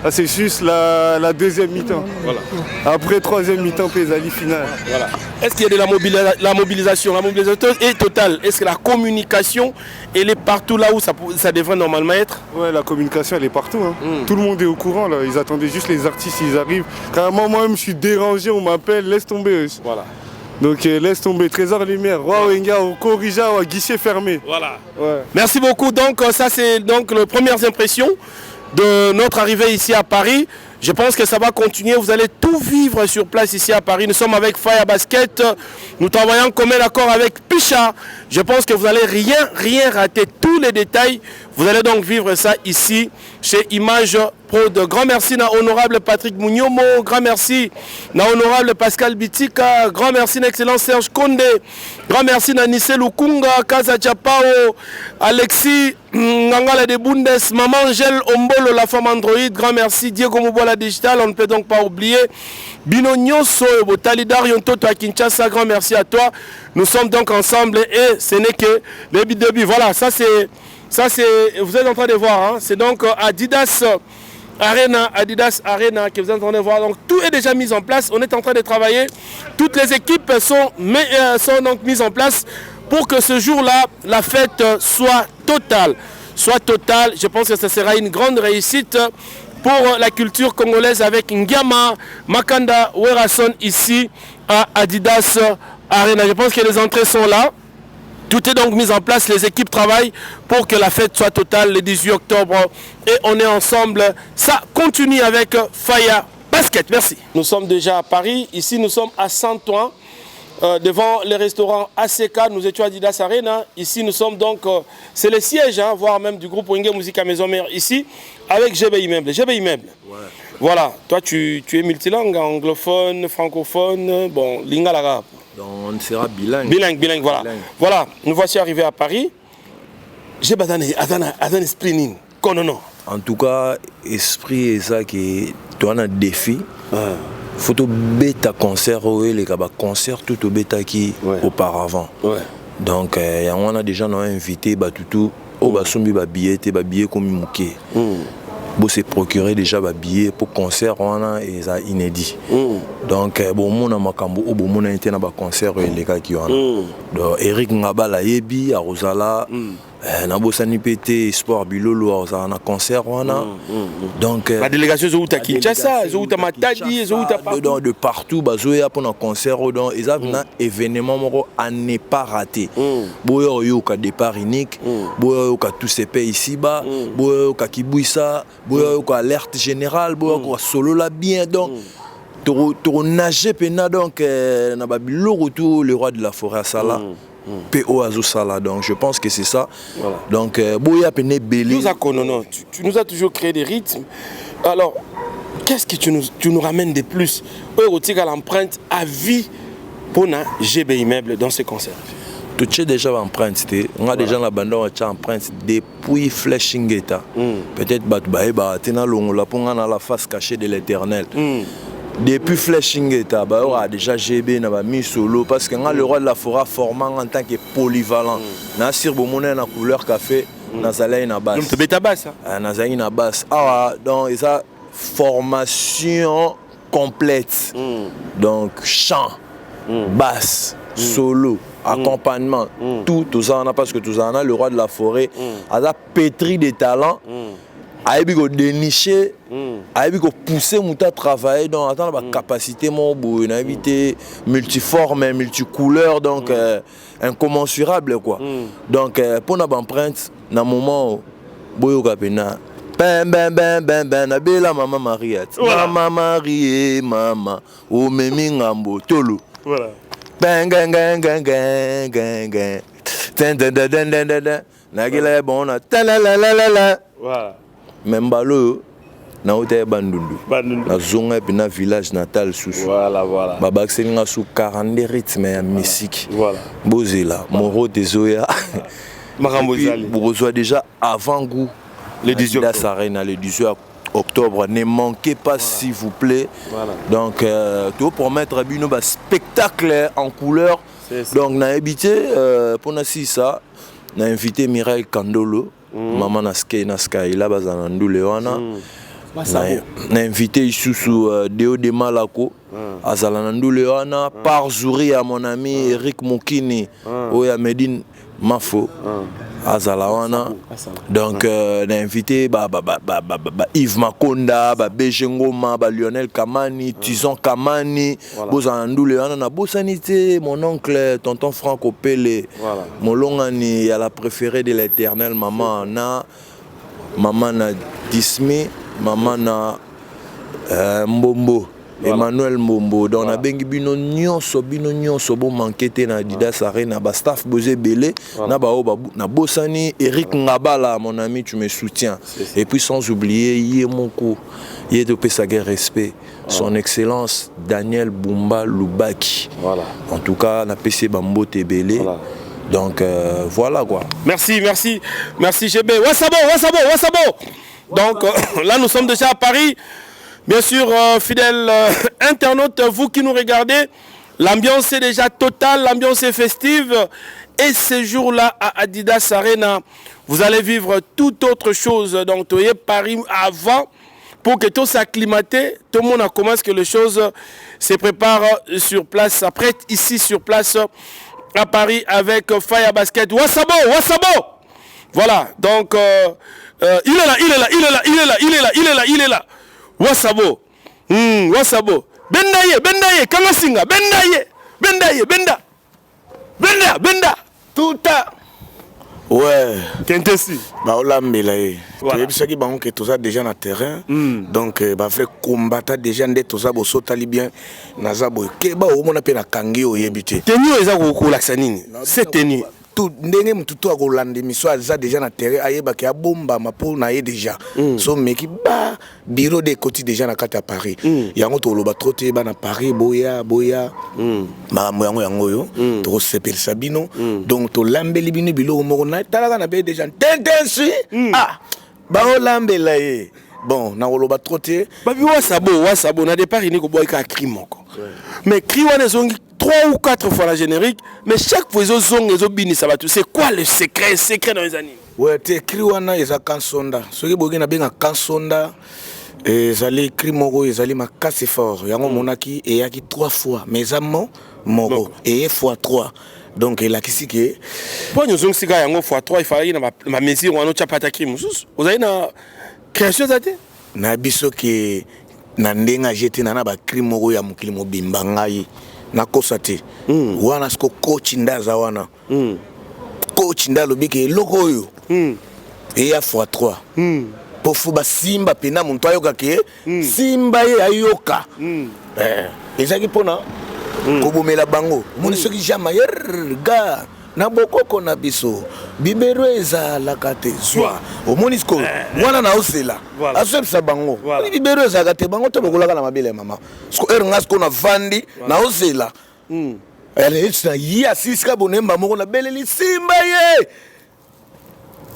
Là, c'est juste la deuxième mi-temps. Voilà. Après troisième mi-temps, Pézali finale. Voilà. Est-ce qu'il y a de la mobilisation? La mobilisation est totale. Est-ce que la communication, elle est partout là où ça devrait normalement être? Ouais, la communication, elle est partout. Hein. Tout le monde est au courant là. Ils attendaient juste les artistes, ils arrivent. Carrément, moi-même, je suis dérangé, on m'appelle, laisse tomber. Voilà. Donc laisse tomber, Trésor Lumière, Roi Wenga, Corrija, guichet fermé. Voilà. Ouais. Merci beaucoup. Donc ça c'est donc les premières impressions de notre arrivée ici à Paris. Je pense que ça va continuer. Vous allez tout vivre sur place ici à Paris. Nous sommes avec Fire Basket. Nous travaillons en commun accord avec Picha. Je pense que vous n'allez rien rater. Tous les détails, vous allez donc vivre ça ici chez Image Prod. Grand merci à honorable Patrick Mouniomo. Grand merci à honorable Pascal Bitika. Grand merci à l'excellent Serge Condé. Grand merci à Nissé Lukunga, Kaza Chapao, Alexis Ngangala de Bundes, Maman Angèle Ombolo, la femme Android. Grand merci Diego Moubola Digital. On ne peut donc pas oublier Bino Nyoso, Botalidar Yontoto à Kinshasa. Grand merci à toi. Nous sommes donc ensemble et ce n'est que le début. Voilà, ça c'est, vous êtes en train de voir. Hein, c'est donc Adidas Arena, Adidas Arena, que vous entendez voir. Donc tout est déjà mis en place. On est en train de travailler. Toutes les équipes sont donc mises en place pour que ce jour-là, la fête soit totale. Je pense que ce sera une grande réussite pour la culture congolaise avec Ngiama Makanda Werason ici à Adidas Arena. Je pense que les entrées sont là. Tout est donc mis en place, les équipes travaillent pour que la fête soit totale le 18 octobre. Et on est ensemble. Ça continue avec Faya Basket. Merci. Nous sommes déjà à Paris. Ici, nous sommes à Saint-Ouen, devant les restaurants ACK. Nous étions à Adidas Arena. Ici, nous sommes donc... c'est le siège, voire même du groupe Wenge Musique à Maison Mère. Ici, avec GB Immeuble. GB Immeuble. Ouais. Voilà. Toi, tu es multilingue, anglophone, francophone, bon, lingala arabe. Donc on sera bilingue. Bilingue, voilà. Bilingue. Voilà, nous voici arrivés à Paris. J'ai besoin d'un esprit. Non. En tout cas, esprit est ça qui tu as un défi. Faut que bêta concert les concert tout au bêta qui auparavant. Ouais. Donc on a déjà invité Batutu au basumbi billet comme mouké. Bon, c'est procurer déjà des billets pour concert et ça inédit. Donc bon mon makambo bon mon été na ba concert les gars qui ont. Donc Eric Ngabala yebi à Rosala na bosani pété sport bilolo ça na concert donc la délégation zo uta Kinshasa, zo uta Matadi, zo uta de partout bazoya pour un concert donc ils ont un événement moko à ne pas rater. Boyo yo ka départ unique, boyo ka tous ces pays ici bas, boyo ka Kibuisa, boyo ka alerte générale, boyo ka solo la bien donc to nager pena donc na babilo retour le roi de la forêt Sala. PO Azo Sala, donc je pense que c'est ça. Voilà. Donc, Boya Pene Belé. Tu nous as toujours créé des rythmes. Alors, qu'est-ce que tu nous ramènes de plus? À l'empreinte à vie pour na GB Immeuble dans ces concerts. Tu as déjà l'empreinte, on a déjà la bande empreinte depuis Flashing Eta. Peut-être que tu as la face cachée de l'éternel. Depuis Flashing Eta, on a déjà GB mis solo parce que le roi de la forêt formant en tant que polyvalent. Na sur bomone na couleur café, na zalay na basse. Tu beta basse. Na zalay na basse. Ah donc ça formation complète. Donc chant, basse, solo, accompagnement, tout ça on a parce que tout ça on a le roi de la forêt a pétri de talents. Aïbi ko dénicher, aïbi ko pousser mouta travailler dans attendre la capacité mon beau, une invité multiforme, multicouleur donc incommensurable quoi. Donc pour na empreinte na moment boyo kapena ben na bela maman Mariat. Maman Marie maman o memi ngambo tolo. Voilà. Ben na gila bon na la. Voilà. Membalo na hôtel Bandundu. Na zonga na village natal sous. Voilà. Baba senga sous 40 rythmes ya musique. Voilà. Bozela, Moro Dezoya. Marambozali. Vous reçoit déjà avant goût le 18 octobre. Le 18 octobre, ne manquez pas s'il vous plaît. Voilà. Donc tout pour mettre un spectacle en couleur. Donc na habité pour na ça, na invité Mireille Kandolo. Maman Naske là bazana ndule wana na invité isusu Deo de Malako azala ndule wana par jouri à mon ami Eric Mokini oya Medine Mafo azala wana donc na invité Yves Makonda BG Ngoma Lionel Kamani Tison Kamani bozana ndule wana na bosanité mon oncle tonton Franco Pele molongani ya la préférée de l'éternel maman na Dismi maman na Mbombo Emmanuel Mbombo donc na bengi bino nyonso bo manquete na Adidas Arena ba staff bozé belé na na bosani Eric Ngabala mon ami tu me soutiens et puis sans oublier Yemoko de Pesagé respect son excellence Daniel Bumba Lubaki. Voilà. En tout cas na PC Bambo Tebele. Voilà. Donc voilà quoi. Merci GB. Wassabo. Donc là nous sommes déjà à Paris. Bien sûr, fidèles internautes, vous qui nous regardez, l'ambiance est déjà totale, l'ambiance est festive. Et ce jour-là, à Adidas Arena, vous allez vivre toute autre chose. Donc, tu es Paris avant, pour que tout s'acclimater, tout le monde commence que les choses se préparent sur place, après ici sur place à Paris avec Fire Basket. Wasabo. Voilà, donc il est là. Wasabo. Bendaye, Kamasinga, Benda. Tout à. Ouais. Kentesi. Bah on l'a mêlé. Tu sais que bah on que tout ça déjà na terrain. Donc bah vrai combattre déjà ndé tout ça bo sotali bien nazabo. Que bah au mona pe na kangi o yebité. Tenue eza ko laksa nini? C'est tenue. Tout ndenge mututu akolanda miso aza déjà na terrain ayeba ke abomba mapo na ye déjà. So meki ba bureau de côté déjà na kata Paris. Yango to loba troté ba na Paris boya. Ma yango yo to sepel sabino. Donc to lambeli bino bilo moko na talaka na be déjà tentensi. Ah ba o lambela ye. Bon na loba troté ba bi wasabo na départ ni ko boy ka cri moko. Mais cri wana zongi 3 ou 4 fois la générique, mais chaque fois ils ont bini ça va tout. C'est quoi le secret dans les animes? Ouais, tu écris wana ils a kansonda. Ce qui bogi na benga kansonda ils allaient écrire moko ils allaient ma casse fort. Yango monaki et yaki 3 fois mais amont moko et fois 3. Donc il a qui que pour nous on sika yango fois 3 il fallait na mesure wana chapata cri mususu. Vous avez na création zate? Na biso ke na ndenga jeté na ba cri moko ya mukili mobimba ngai. Na kosate wana sko coach ndaza wana coach ndalo bike loko yo et ya fois 3 pour fuba simba pena muntu ayoka ke simba ye ayoka ezaki pona kobomela bango moni soki jama yerga na bokoko na biso bibero ezalaka te zwa omoni sko wana na osela asepsa bango bibero ezalaka te bango to bokolaka na mabele mama sko ngasko na vandi na osela ele etsna ya siska bonemba moko na beleli simba ye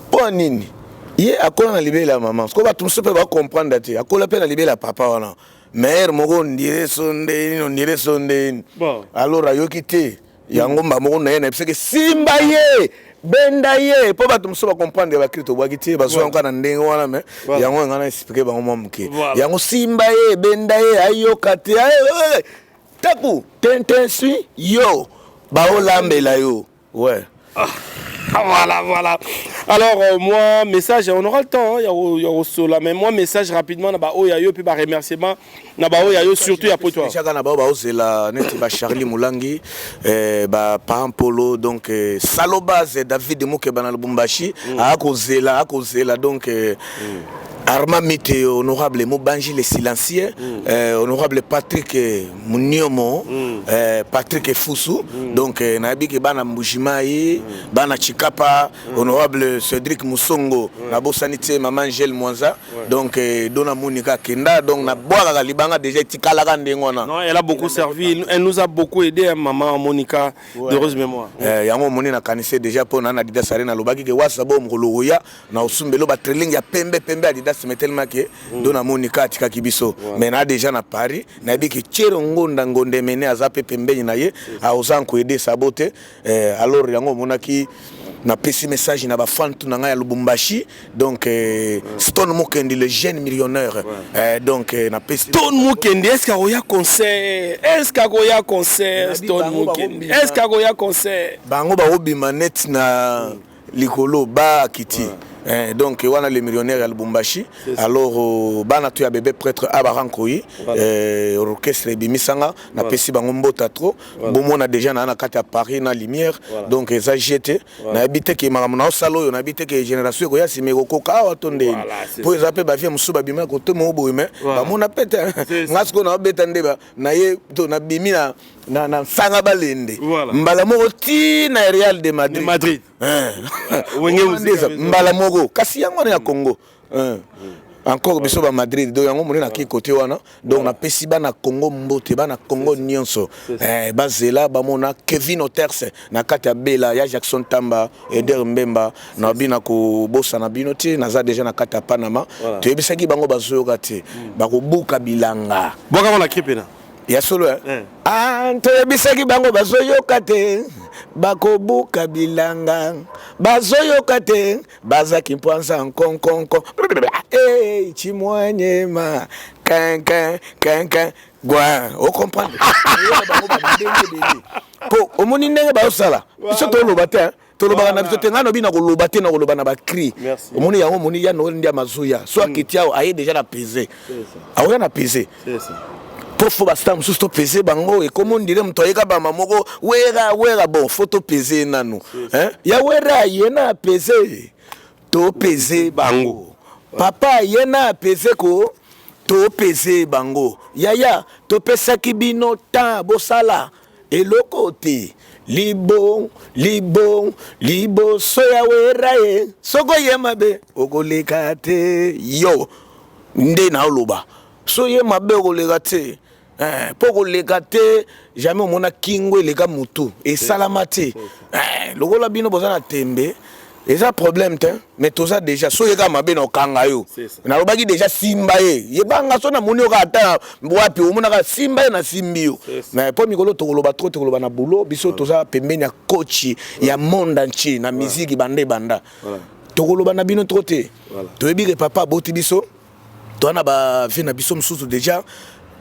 po nini ye akola na libele ya mama sko bato msope ba comprendre te akola pe na libele ya papa wana mère moko ndire sonde alors ayoki te yango mbamoko na ye na piseke simba ye benda ye po bato mosusu bakomprendre bakristo bwaki te bazwa yango na ndenge wana me yango ngana expliqué bango mwa moke yango simba ye benda ye ayoka te taku tentensui yo baolambela yo ouais. Voilà. Alors, moi, message, on aura le temps, il y a cela, mais moi, message rapidement, puis remerciement, surtout à toi. C'est la Charlie Moulangi, Parent Polo, donc Salobaz, David Mouke Banal Bumbashi, à Kozela, donc. Arma Météo, honorable Moubanji le silencieux, honorable Patrick Mouniomo, Patrick Foussou, donc Nabiki Bana Mbujimaï, Bana Chikapa, honorable Cédric Moussongo, Nabo Sanité, Maman Gel Mwanza, donc Dona Monika Kenda, donc Naboa Libanga déjà Tikalaga Ndengona. Non, elle a beaucoup servi, elle nous a beaucoup aidé, Maman Monika, d'heureuse mémoire. Yango Moni na kanise déjà pour Nana Dida Sarena Lobaki ke Wasabo Mkoloya, na Osumbelo Batreling ya Pembe Adidas mais tellement que dona monika atika kibiso mais na déjà na Paris na biki tchero ngonda ngonde mene azape pembeni na ye a ozanko aider sabote alors yango monaki na petit message na ba fantu na ya Lubumbashi donc Stone Mukendi le jeune millionnaire donc na petit Stone Mukendi est-ce qu'il y a concert Stone Mukendi est-ce qu'il y a concert bango ba obima net na likolo ba kiti donc wana les millionnaires à Lubumbashi alors bana tu ya bébé prêtre Abarankoyi orchestre bimisanga na pesi bango mbota trop bomo na déjà na kati ya Paris na lumière donc eza jeté na habité ke maramu na salo yo na habité ke génération ko ya simeko ko ka watonde po eza pe ba vie musuba bima ko to mo boyme ba mona pete ngasko na beta ndeba na ye to na bimina na sanga balende mbala moko ti na Real de Madrid mbala moko kasi yango na Congo encore biso ba Madrid do yango moni na ki côté wana donc na pesi ba na Congo mbote ba na Congo nyonso bazela ba mona Kevin Oters na kati ya Bela ya Jackson Tamba Eder Mbemba na bina ko bossa na bino ti na za déjà na kati ya Panama to ebisaki bango bazoyoka te ba ko buka bilanga boka mona kipena ya solo to ebisaki bango bazoyoka te bakobuka bilanga bazoyoka te bazaki mpanza nkonkonko chimwanyema kankan gwa ocomprendre po omoni ndenge baosala biso toloba te tolobaka na biso te ngano bina koloba te na koloba na bakri omoni yango omoni ya noel ndi ya mazuya so akiti awo aye déjà na pese aoya na pese po fo basta mosusu topese bango ekomo ndire moto ayeka bama moko wera bon fo topese nanu ya wera ye na pese topese bango papa ye na pese ko topese bango yaya topesaki bino ta bosala eloko te libon soya wera ye soko ye mabe okoleka te yo nde na oloba so ye mabe okoleka te po koleka te jamais omona kingo eleka mutu esalama te lokola bino boza na tembe eza problème te mais toza déjà so yeka mabe na okanga yo na lobaki déjà simba ye banga so na moni oka ata wapi omona ka simba ye na simbio mais po mikolo tokoloba trop tokoloba na boulot biso toza pembeni ya coach ya monde entier na musique banda tokoloba na bino trop te toyebi ke papa boti biso to na ba vie na biso msusu déjà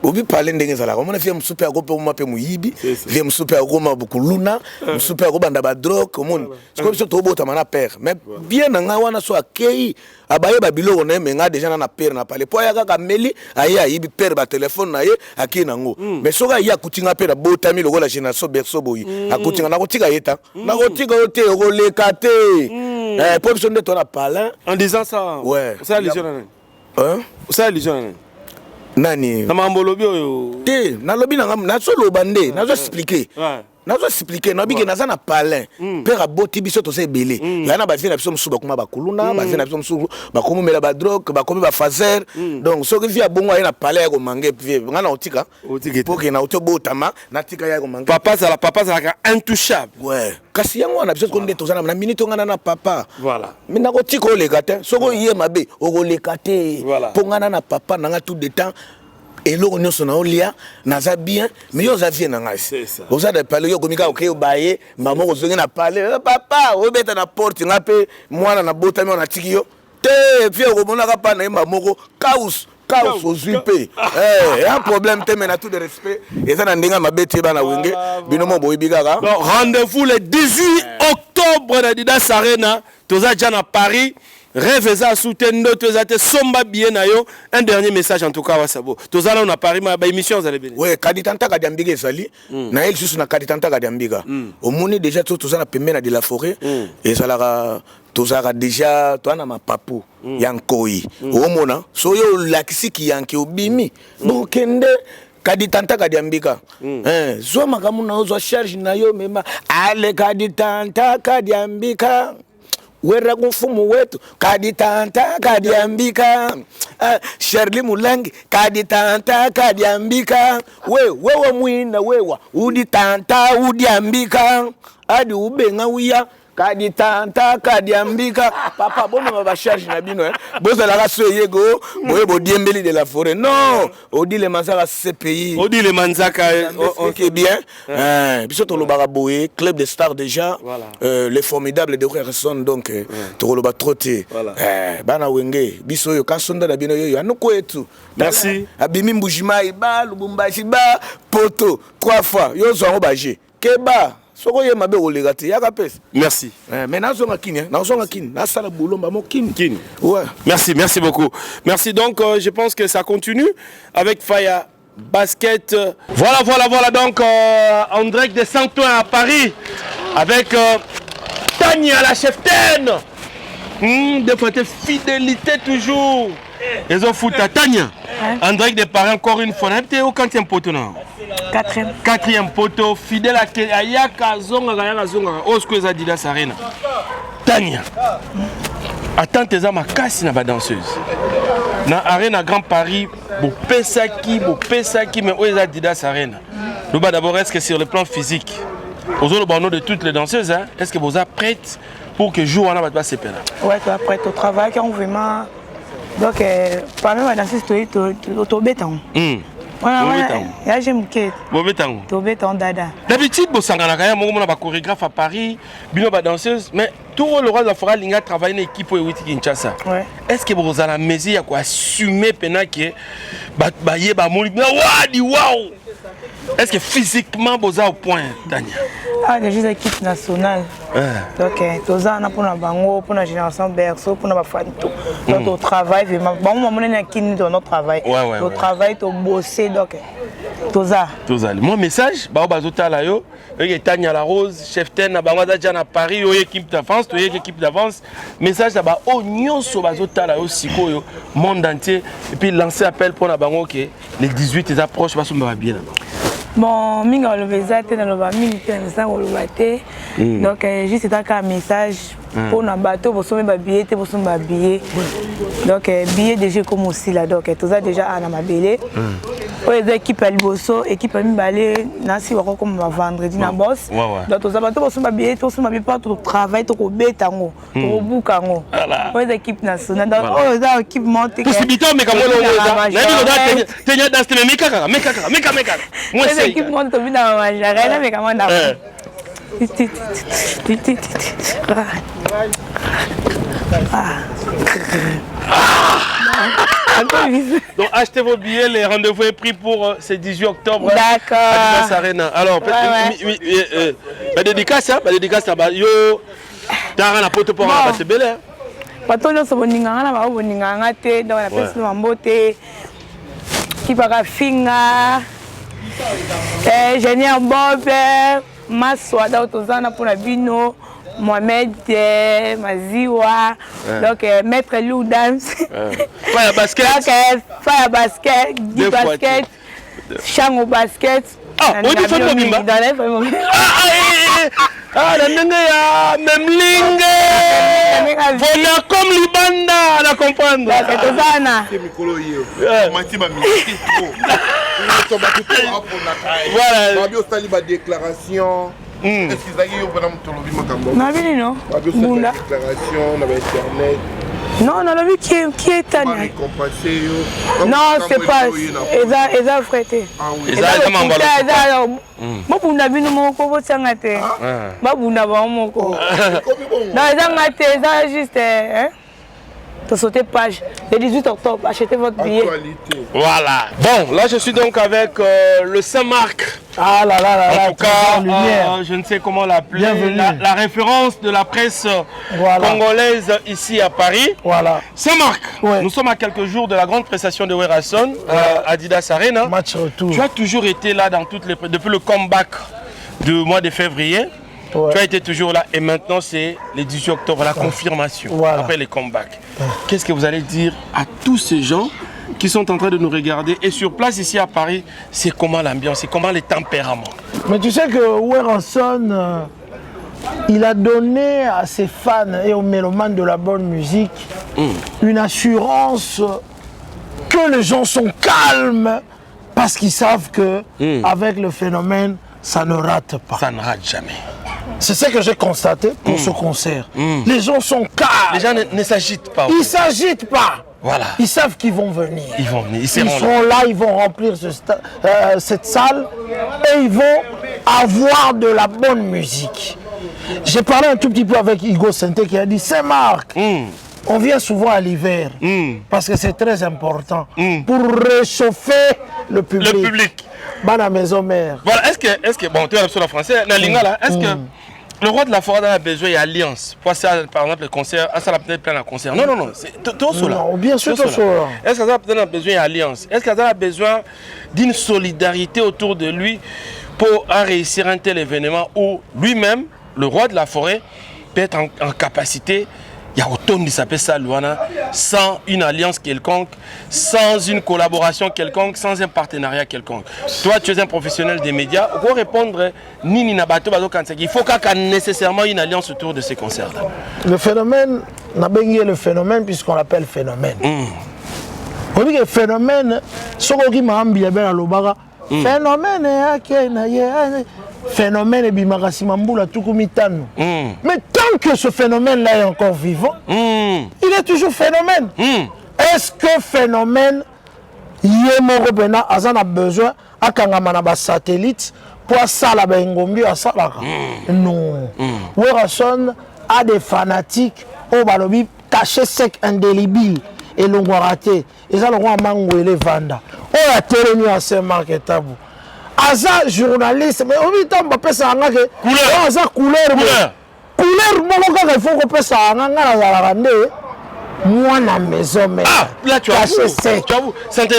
obi parler ndenge zala komona fie msupe akope omape muyibi fie msupe akoma bukuluna msupe akobanda ba drogue komona siko biso tobota mana père mais bien nga wana so akei abaye ba biloko na menga déjà na père na pale po ya kaka meli aye ayibi père ba téléphone na ye akei nango mais soka ya kutinga père bota mi lokola génération berso boyi akutinga na kotika yeta na kotika ote okoleka te po biso nde to na pale en disant ça ouais ça illusion ça illusion nani na mambolobi oyo te na lobi na ngam na so lobande na zo expliquer nazo expliquer na bige naza na palin père aboti biso to se belé yana ba vie na biso msusu bakoma bakuluna ba vie na biso msusu bakomo mela ba drogue bakomi ba fazer donc so que vie abongo ya na palin ya ko mangue vie ngana otika pour que na oto botama na tika ya ko mangue papa ça ka intouchable ouais kasi yango na biso ko nde tozana na minute ngana na papa voilà mais na ko tika o lekate so ko ye mabe o ko lekate pongana na papa nanga tout de temps et l'eau nous sommes olia naza bien mais yo za vie na ngasi oza de parler yo komika okay baye maman ko zonga na parler papa obeta na porte ngape mwana na bota mi na tiki yo te vie ko mona ka pa na mamoko chaos ozupe un problème te mais na tout de respect et ça na ndinga mabeti bana wenge binomo boyibika rendez-vous le 18 octobre na Adidas Arena toza déjà na Paris. Rêve ça soutendo toza te somba bien na yo un dernier message en tout cas wasabo toza là on a Paris ma émission vous allez bien ouais kaditanta kadiambika ezali na elle juste na kaditanta kadiambika omoni déjà toza na pembeni de la forêt et ça la toza déjà toi na mapapu yankoi omona so yo lakisi ki yanki obimi bokende kaditanta kadiambika zo makamu na ozo charge na yo mema ale kaditanta kadiambika wera kumfumu wetu kaditanta kadiambika Shirley Mulangi kaditanta kadiambika wewe mwina wewa uditanta udiambika adi ubenga uya kaditanta kadiambika papa bono ba charge na bino boza la raso yego boye bo diembeli de la forêt non odi le manzaka CPI odi le manzaka OK bien biso to lobaka boye club de stars déjà les formidables de Rerson donc to loba troté bana wenge biso yo kasonda na bino yo anoko etu merci abimi mbujima iba lubumbashi ba poto 3 fois yo zo ngo baje keba merci. Merci beaucoup. Merci donc je pense que ça continue avec Faya Basket. Voilà donc en direct de Saint-Ouen à Paris avec Tania la cheftaine. Des fois fidélité toujours. Ils ont foutu à Tania. En direct de Paris encore une fois. Tu es au 4e poteau non? 4e poteau, fidèle à Yaka Zonga, Osko Adidas Arena. Tania. Attends tes amas casse na ba danseuse. Na Arena Grand Paris, bo pesaki, mais où Adidas Arena. D'abord, est-ce que sur le plan physique, aux autres de toutes les danseuses, hein, est-ce que vous êtes prêtes pour que jour on va pas se perdre? Ouais, tu es prête au travail quand on vraiment. Donc, parmi les danseuses, tu es au béton. Ya j'aime que Tobétan dada. D'habitude, vous savez, il y a un chorégraphe à Paris, bino ba danseuse, mais tout le roi de la forêt a travaillé dans l'équipe pour Witi Kinshasa. Est-ce que vous avez la mesure à assumer pendant que est-ce que physiquement vous avez au point, Tania? Ah, déjà l'équipe nationale. Donc, tous on a pour la bango, pour la génération berceau, pour la fanto. Donc, au travail, vraiment. Bon, on a notre travail. Au travail, au bosser, donc. Tous ça. Mon message, Tania La Rose, chef ten, à Paris, équipe d'avance, équipe d'avance. Message là-bas, oignon sur Bazotala aussi, monde entier. Et puis lancer appel pour la bango que les 18 ils approchent, parce qu'on va bien. Bon, minga le vezate dans le bamini ça on le baté. Donc juste un message pour na bateau pour sommer ba billet pour sommer ba billet. Donc billet déjà comme aussi là donc tout ça déjà à na mabélé. Les équipes à Liboso, équipe à Mbalé, Nancy va comme vendredi na boss. Donc tout ça bateau pour sommer ba billet, tout sommer pas tout travail tout betango, tout boukango. Les équipes nationales donc oh ça équipe monte. Possibilité mais comment on est là? Dans cette méca. Moi c'est équipe monte tout dans ma jarelle mais comment on Donc achetez vos billets, les rendez-vous est pris pour ce 18 octobre. D'accord. À Didas Arena. Alors, dédicace, yo, t'as un apôtre pour un c'est bel. Pas tout le monde n'ingana, pas au n'ingana te, dans la personne mambote, qui va finga, génial Bob, Maswa, d'autozana pour la vino. Mohamed Maziwa, donc Maître Lou Dance, Fire Basket, Fire Basket, Guy Basket, Chango Basket. Ah, on dit Femme Mobimba. Ah, la nenga même lingue. Voilà comme Libanda, la comprendre. C'est tout ça, na. Voilà. Déclaration. Est-ce qu'ils ont eu non. Déclaration, on avait Internet. Non, on a vu qui est Tania. Non, c'est pas. Ils ont frété. Ils ont moi, vous n'avez pas mon coco, vous n'avez pas mon coco. Non, ils ont juste. De sauter page le 18 octobre, achetez votre billet. Voilà. Bon, là je suis donc avec le Saint-Marc. Ah là là là là. En tout cas, je ne sais comment l'appeler. La référence de la presse congolaise ici à Paris. Voilà. Saint-Marc. Nous sommes à quelques jours de la grande prestation de Werason à Adidas Arena. Match retour. Tu as toujours été là dans toutes les depuis le comeback du mois de février. Tu as été toujours là et maintenant c'est le 18 octobre, la confirmation après les comebacks. Qu'est-ce que vous allez dire à tous ces gens qui sont en train de nous regarder et sur place ici à Paris, c'est comment l'ambiance, c'est comment les tempéraments? Mais tu sais que Werason, il a donné à ses fans et aux mélomanes de la bonne musique une assurance que les gens sont calmes parce qu'ils savent que avec le phénomène, ça ne rate pas. Ça ne rate jamais. C'est ce que j'ai constaté pour ce concert. Les gens sont calmes. Les gens ne s'agitent pas. Ils ne s'agitent pas. Voilà. Ils savent qu'ils vont venir. Ils vont venir. Ils seront là, ils vont remplir cette salle et ils vont avoir de la bonne musique. J'ai parlé un tout petit peu avec Hugo Senté qui a dit Saint-Marc, on vient souvent à l'hiver parce que c'est très important pour réchauffer le public. Dans la maison mère. Voilà, est-ce que bon, tu es sur la française, est-ce que le roi de la forêt a besoin d'alliance pour ça, par exemple, le concert, ça a peut-être plein de concert. Non, c'est tout cela. Non, bien sûr, tout cela. Est-ce qu'il a peut-être besoin d'alliance? Est-ce qu'il a besoin d'une solidarité autour de lui pour réussir un tel événement où lui-même, le roi de la forêt, peut être en capacité? Il y a autant de s'appelle ça, Luana, sans une alliance quelconque, sans une collaboration quelconque, sans un partenariat quelconque. Toi, tu es un professionnel des médias. Pour répondre, il faut qu'il y ait nécessairement une alliance autour de ces concerts-là. Le phénomène, on a bien le phénomène puisqu'on l'appelle phénomène. On dit que le phénomène, ce qui m'a ambié à l'Obaga, phénomène, phénomène et bimarasimbula tukumitano. Mais tant que ce phénomène-là est encore vivant, il est toujours phénomène. Est-ce que phénomène Yemorobena a besoin à Kangamana satellite pour ça la bengombi à ça? Non. Werason a des fanatiques au balobi caché sec indélébile et l'on raté et ça le roi mangouele vanda oh la télé à Saint-Marc Tabu aza journaliste mais au temps ba pesa nga ke couleur aza couleur moko kaka il faut ko pesa nga na la rande moi na maison mais là tu as sec ça te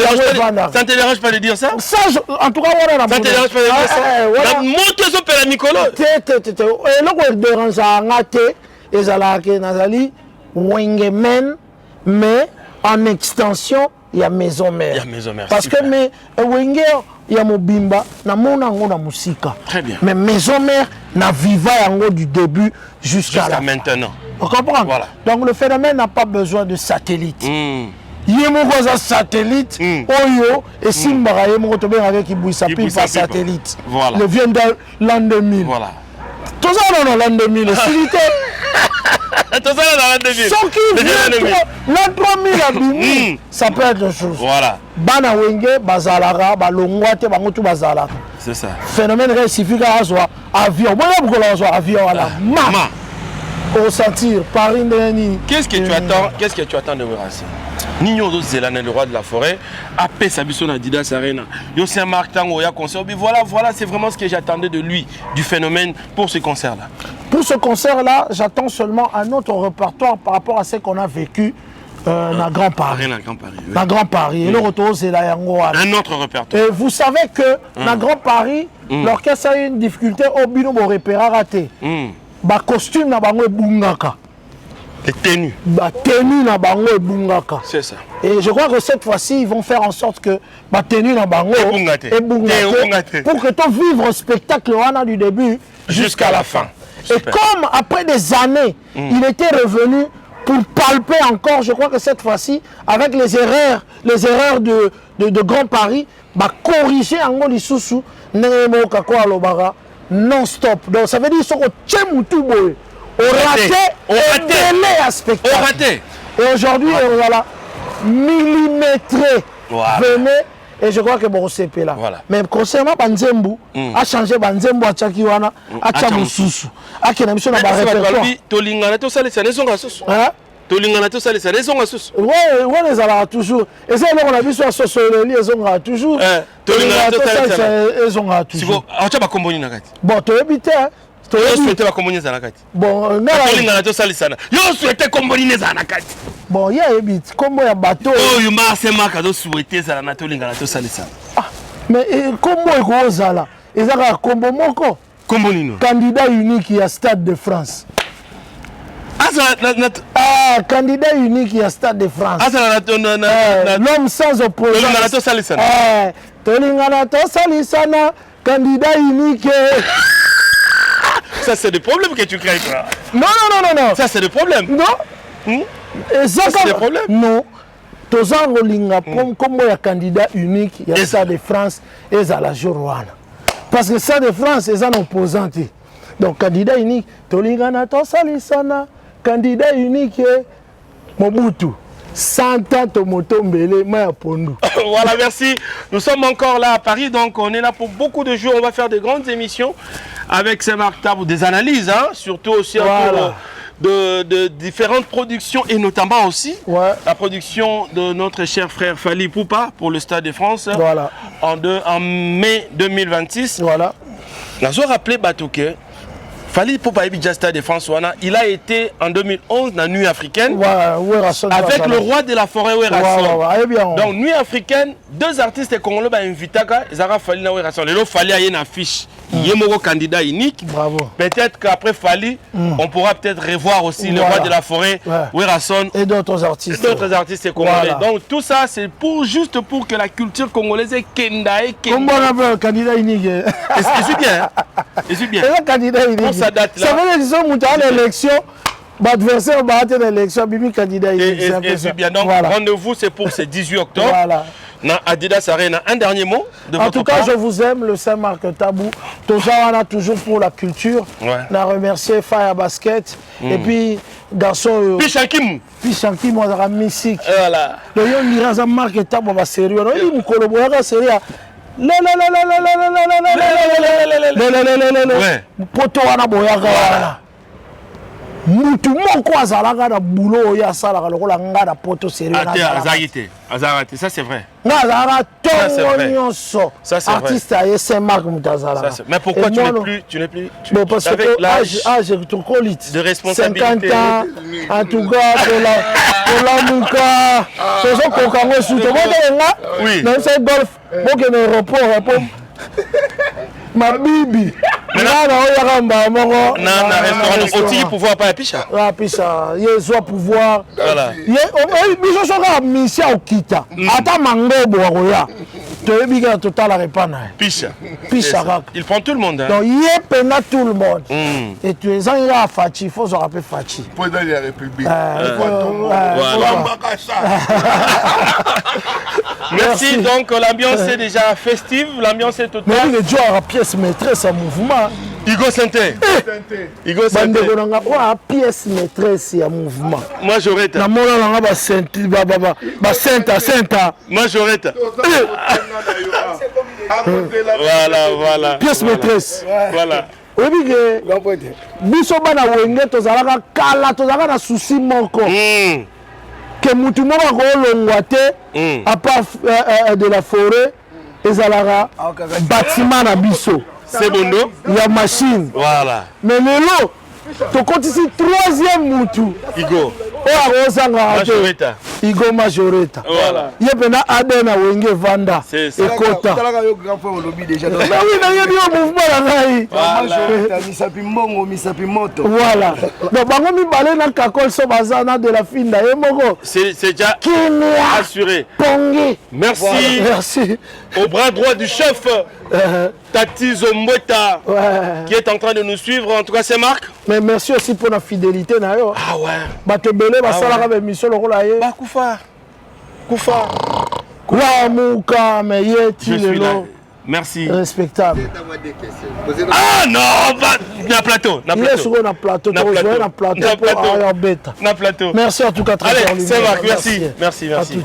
dérange pas de dire ça en tout cas voilà ça te dérange pas de dire ça la moto so pela Nicolo et loko dérange nga te ezalaka nazali Wengemen mais en extension il y a maison mère parce que mais Wenger il y a mobimba na mona ngona musika très bien mais maison mère na viva yango du début jusqu'à maintenant on comprend voilà. Donc le phénomène n'a pas besoin de satellite yemo za satellite oyo et simbara yemo to benga avec ibouissa pipa satellite voilà le vient de l'an 2000 voilà tout ça dans l'an 2000 silité tout ça dans l'an 2000 ce qui vient l'an 3000 abimi ça peut être autre chose voilà bana wenge bazalaka balongwa te bango tu bazalaka c'est ça phénomène récifique à soi avion moi beaucoup la soi avion à la ma au sentir Paris Ndeni qu'est-ce que tu attends de Werassi Nino do Zelane le roi de la forêt après sa mission à Adidas Arena yo c'est un Marc Tango ya concert mais voilà c'est vraiment ce que j'attendais de lui du phénomène pour ce concert là. Pour ce concert là, j'attends seulement un autre répertoire par rapport à ce qu'on a vécu dans Grand Paris. Dans Grand Paris. Et le retour c'est la yango. Un autre répertoire. Et vous savez que dans Grand Paris, l'orchestre a eu une difficulté au bino bo repérer raté. Ba costume na bango bungaka. Les tenues. Ba tenue na bango bungaka. C'est ça. Et je crois que cette fois-ci ils vont faire en sorte que ba tenue na bango et bungate pour que ton vivre spectacle wana du début jusqu'à la fin. Et comme après des années, il était revenu pour palper encore, je crois que cette fois-ci, avec les erreurs de Grand Paris, bah corriger en Lisusu, non-stop. Donc ça veut dire qu'ils sont au raté, à spectacle. Et aujourd'hui, voilà, millimétré, venez. Et je crois que bon c'est là. Voilà. Mais concernant Banzembu, a changé Banzembu à Chakiwana, à Chamususu. A qui n'a mission à répertoire. Tolingana to sale ça raison à sus. Hein? Tolingana to sale ça raison à sus. Ouais, les ala toujours. Et ça on a vu sur les liaisons toujours. Tolingana to sale ça. Ils ont toujours. Si vous a pas comboni na kati. Bon, tu habité hein. Tu souhaitais pas comboni na kati. Bon, na Tolingana to sale ça. Yo souhaitais comboni na kati. Bon, il y a un bit, comme il y a bateau. Oh, il m'a assez marqué de souhaiter ça, na tolinga na to salisa. Ah, mais comment il go zala? Ils ont un combo moko. Combo nino. Candidat unique à Stade de France. Ah, candidat unique à Stade de France. Ah, ça l'homme sans opposant. Tolinga na to salisa. Tolinga na to salisa, candidat unique. Ça c'est des problèmes que tu crées toi. Non. Ça c'est des problèmes. Non. C'est le problème. Non. Tozan Rolinga comme il y a candidat unique, il y a ça de France et ça la Jorouana. Parce que ça de France est un opposant. Donc candidat unique, Tolinga na Tosalisana, candidat unique Mobutu. Santa Tomoto Mbele Maya Pondu. Voilà, merci. Nous sommes encore là à Paris, donc on est là pour beaucoup de jours. On va faire de grandes émissions avec Saint-Marc Tabou, des analyses, hein, surtout aussi de différentes productions et notamment aussi la production de notre cher frère Fally Poupa pour le Stade de France en mai 2026. Voilà. Nous avons rappelé Batouke. Fally Poupa et Stade de France, il a été en 2011 dans Nuit africaine avec le roi de la forêt Werasson. Donc Nuit africaine, deux artistes congolais ont invité Fally na Werasson. Le Fally a une affiche. Il y a un candidat unique. Bravo. Peut-être qu'après Fally, on pourra peut-être revoir aussi le roi de la forêt, Werasson. Et d'autres artistes. D'autres artistes congolais. Donc tout ça, c'est juste pour que la culture congolaise est kenda et kenda. Comment on appelle un candidat unique? Et c'est bien. Et c'est bien. C'est un candidat unique. Ça date là. Ça veut dire qu'ils sont montés à l'élection. L'adversaire va atteindre l'élection, Bibi candidat unique. Et c'est bien. Donc rendez-vous, c'est pour ce 18 octobre. Voilà. Adidas Arena, un dernier mot de En tout cas, je vous aime, le Saint-Marc Tabou. Tout ça, on a toujours pour la culture. On a remercié Fire Basket. Et puis, garçon. Pichankim. Pichankim, on a musique. Voilà. Le yon dira Saint-Marc Tabou, on va sérieux. Il dit, Moukolo, on va sérieux. mutu moko azalaka na boulot oyo asalaka lokola nga na poto sérieux azalaka ça c'est vrai nga azalaka tongo nyonso artiste aye Saint-Marc mutu azalaka. Mais pourquoi tu n'es plus parce que âge tokoliti de responsabilité 50 ans en tout cas tolamuka tozokoka ngo suto botelenga na se golf bokende aéroport po mabibi nana oyaka mbala moko na restaurant otiki pouvoir pa pisha ye zwa pouvoir ye biso soka mission okita ata mangobo akoya toyebi kaka totalaka epa na ye pisha kaka il prend tout le monde donc ye pena tout le monde et tu ezangi kaka faci fo ozwaka mpe faci président de la république merci donc l'ambiance est déjà festive l'ambiance est totale mais il est à pièce maîtresse à mouvement Igo Santé. Igo Santé. Bande ko nga kwa pièce maîtresse ya mouvement. Moi j'aurais ta. Na mona nga ba senti ba senta. Moi j'aurais ta. Voilà. Pièce maîtresse. Voilà. Obi ke biso bana wenge tozalaka kala tozalaka na souci moko. Que mutu moko ko longwa te à part de la forêt ezalaka bâtiment na biso. C'est bon, non? Il y a machine. Voilà. Mais Lelo, tu comptes ici troisième moutou. Igo. Majoreta. Igo Majoreta. Voilà. Il y a bien Adena Wenge Vanda. C'est ça. Ekota. Voilà. Donc, bango mi balé na kakol so bazana de la finda emoko. C'est déjà assuré. Pongi. Merci. Merci. Au bras droit du chef. Tati Zombota qui est en train de nous suivre. En tout cas, c'est Marc. Mais merci aussi pour la fidélité. Ah ouais. Bato belé basala ka émission lokola ye. Ba Koufa. Mouka mais yeti lelo. Merci. Respectable. Ah non, na plateau. Na plateau. Merci en tout cas. Merci. Allez, c'est Marc. Merci.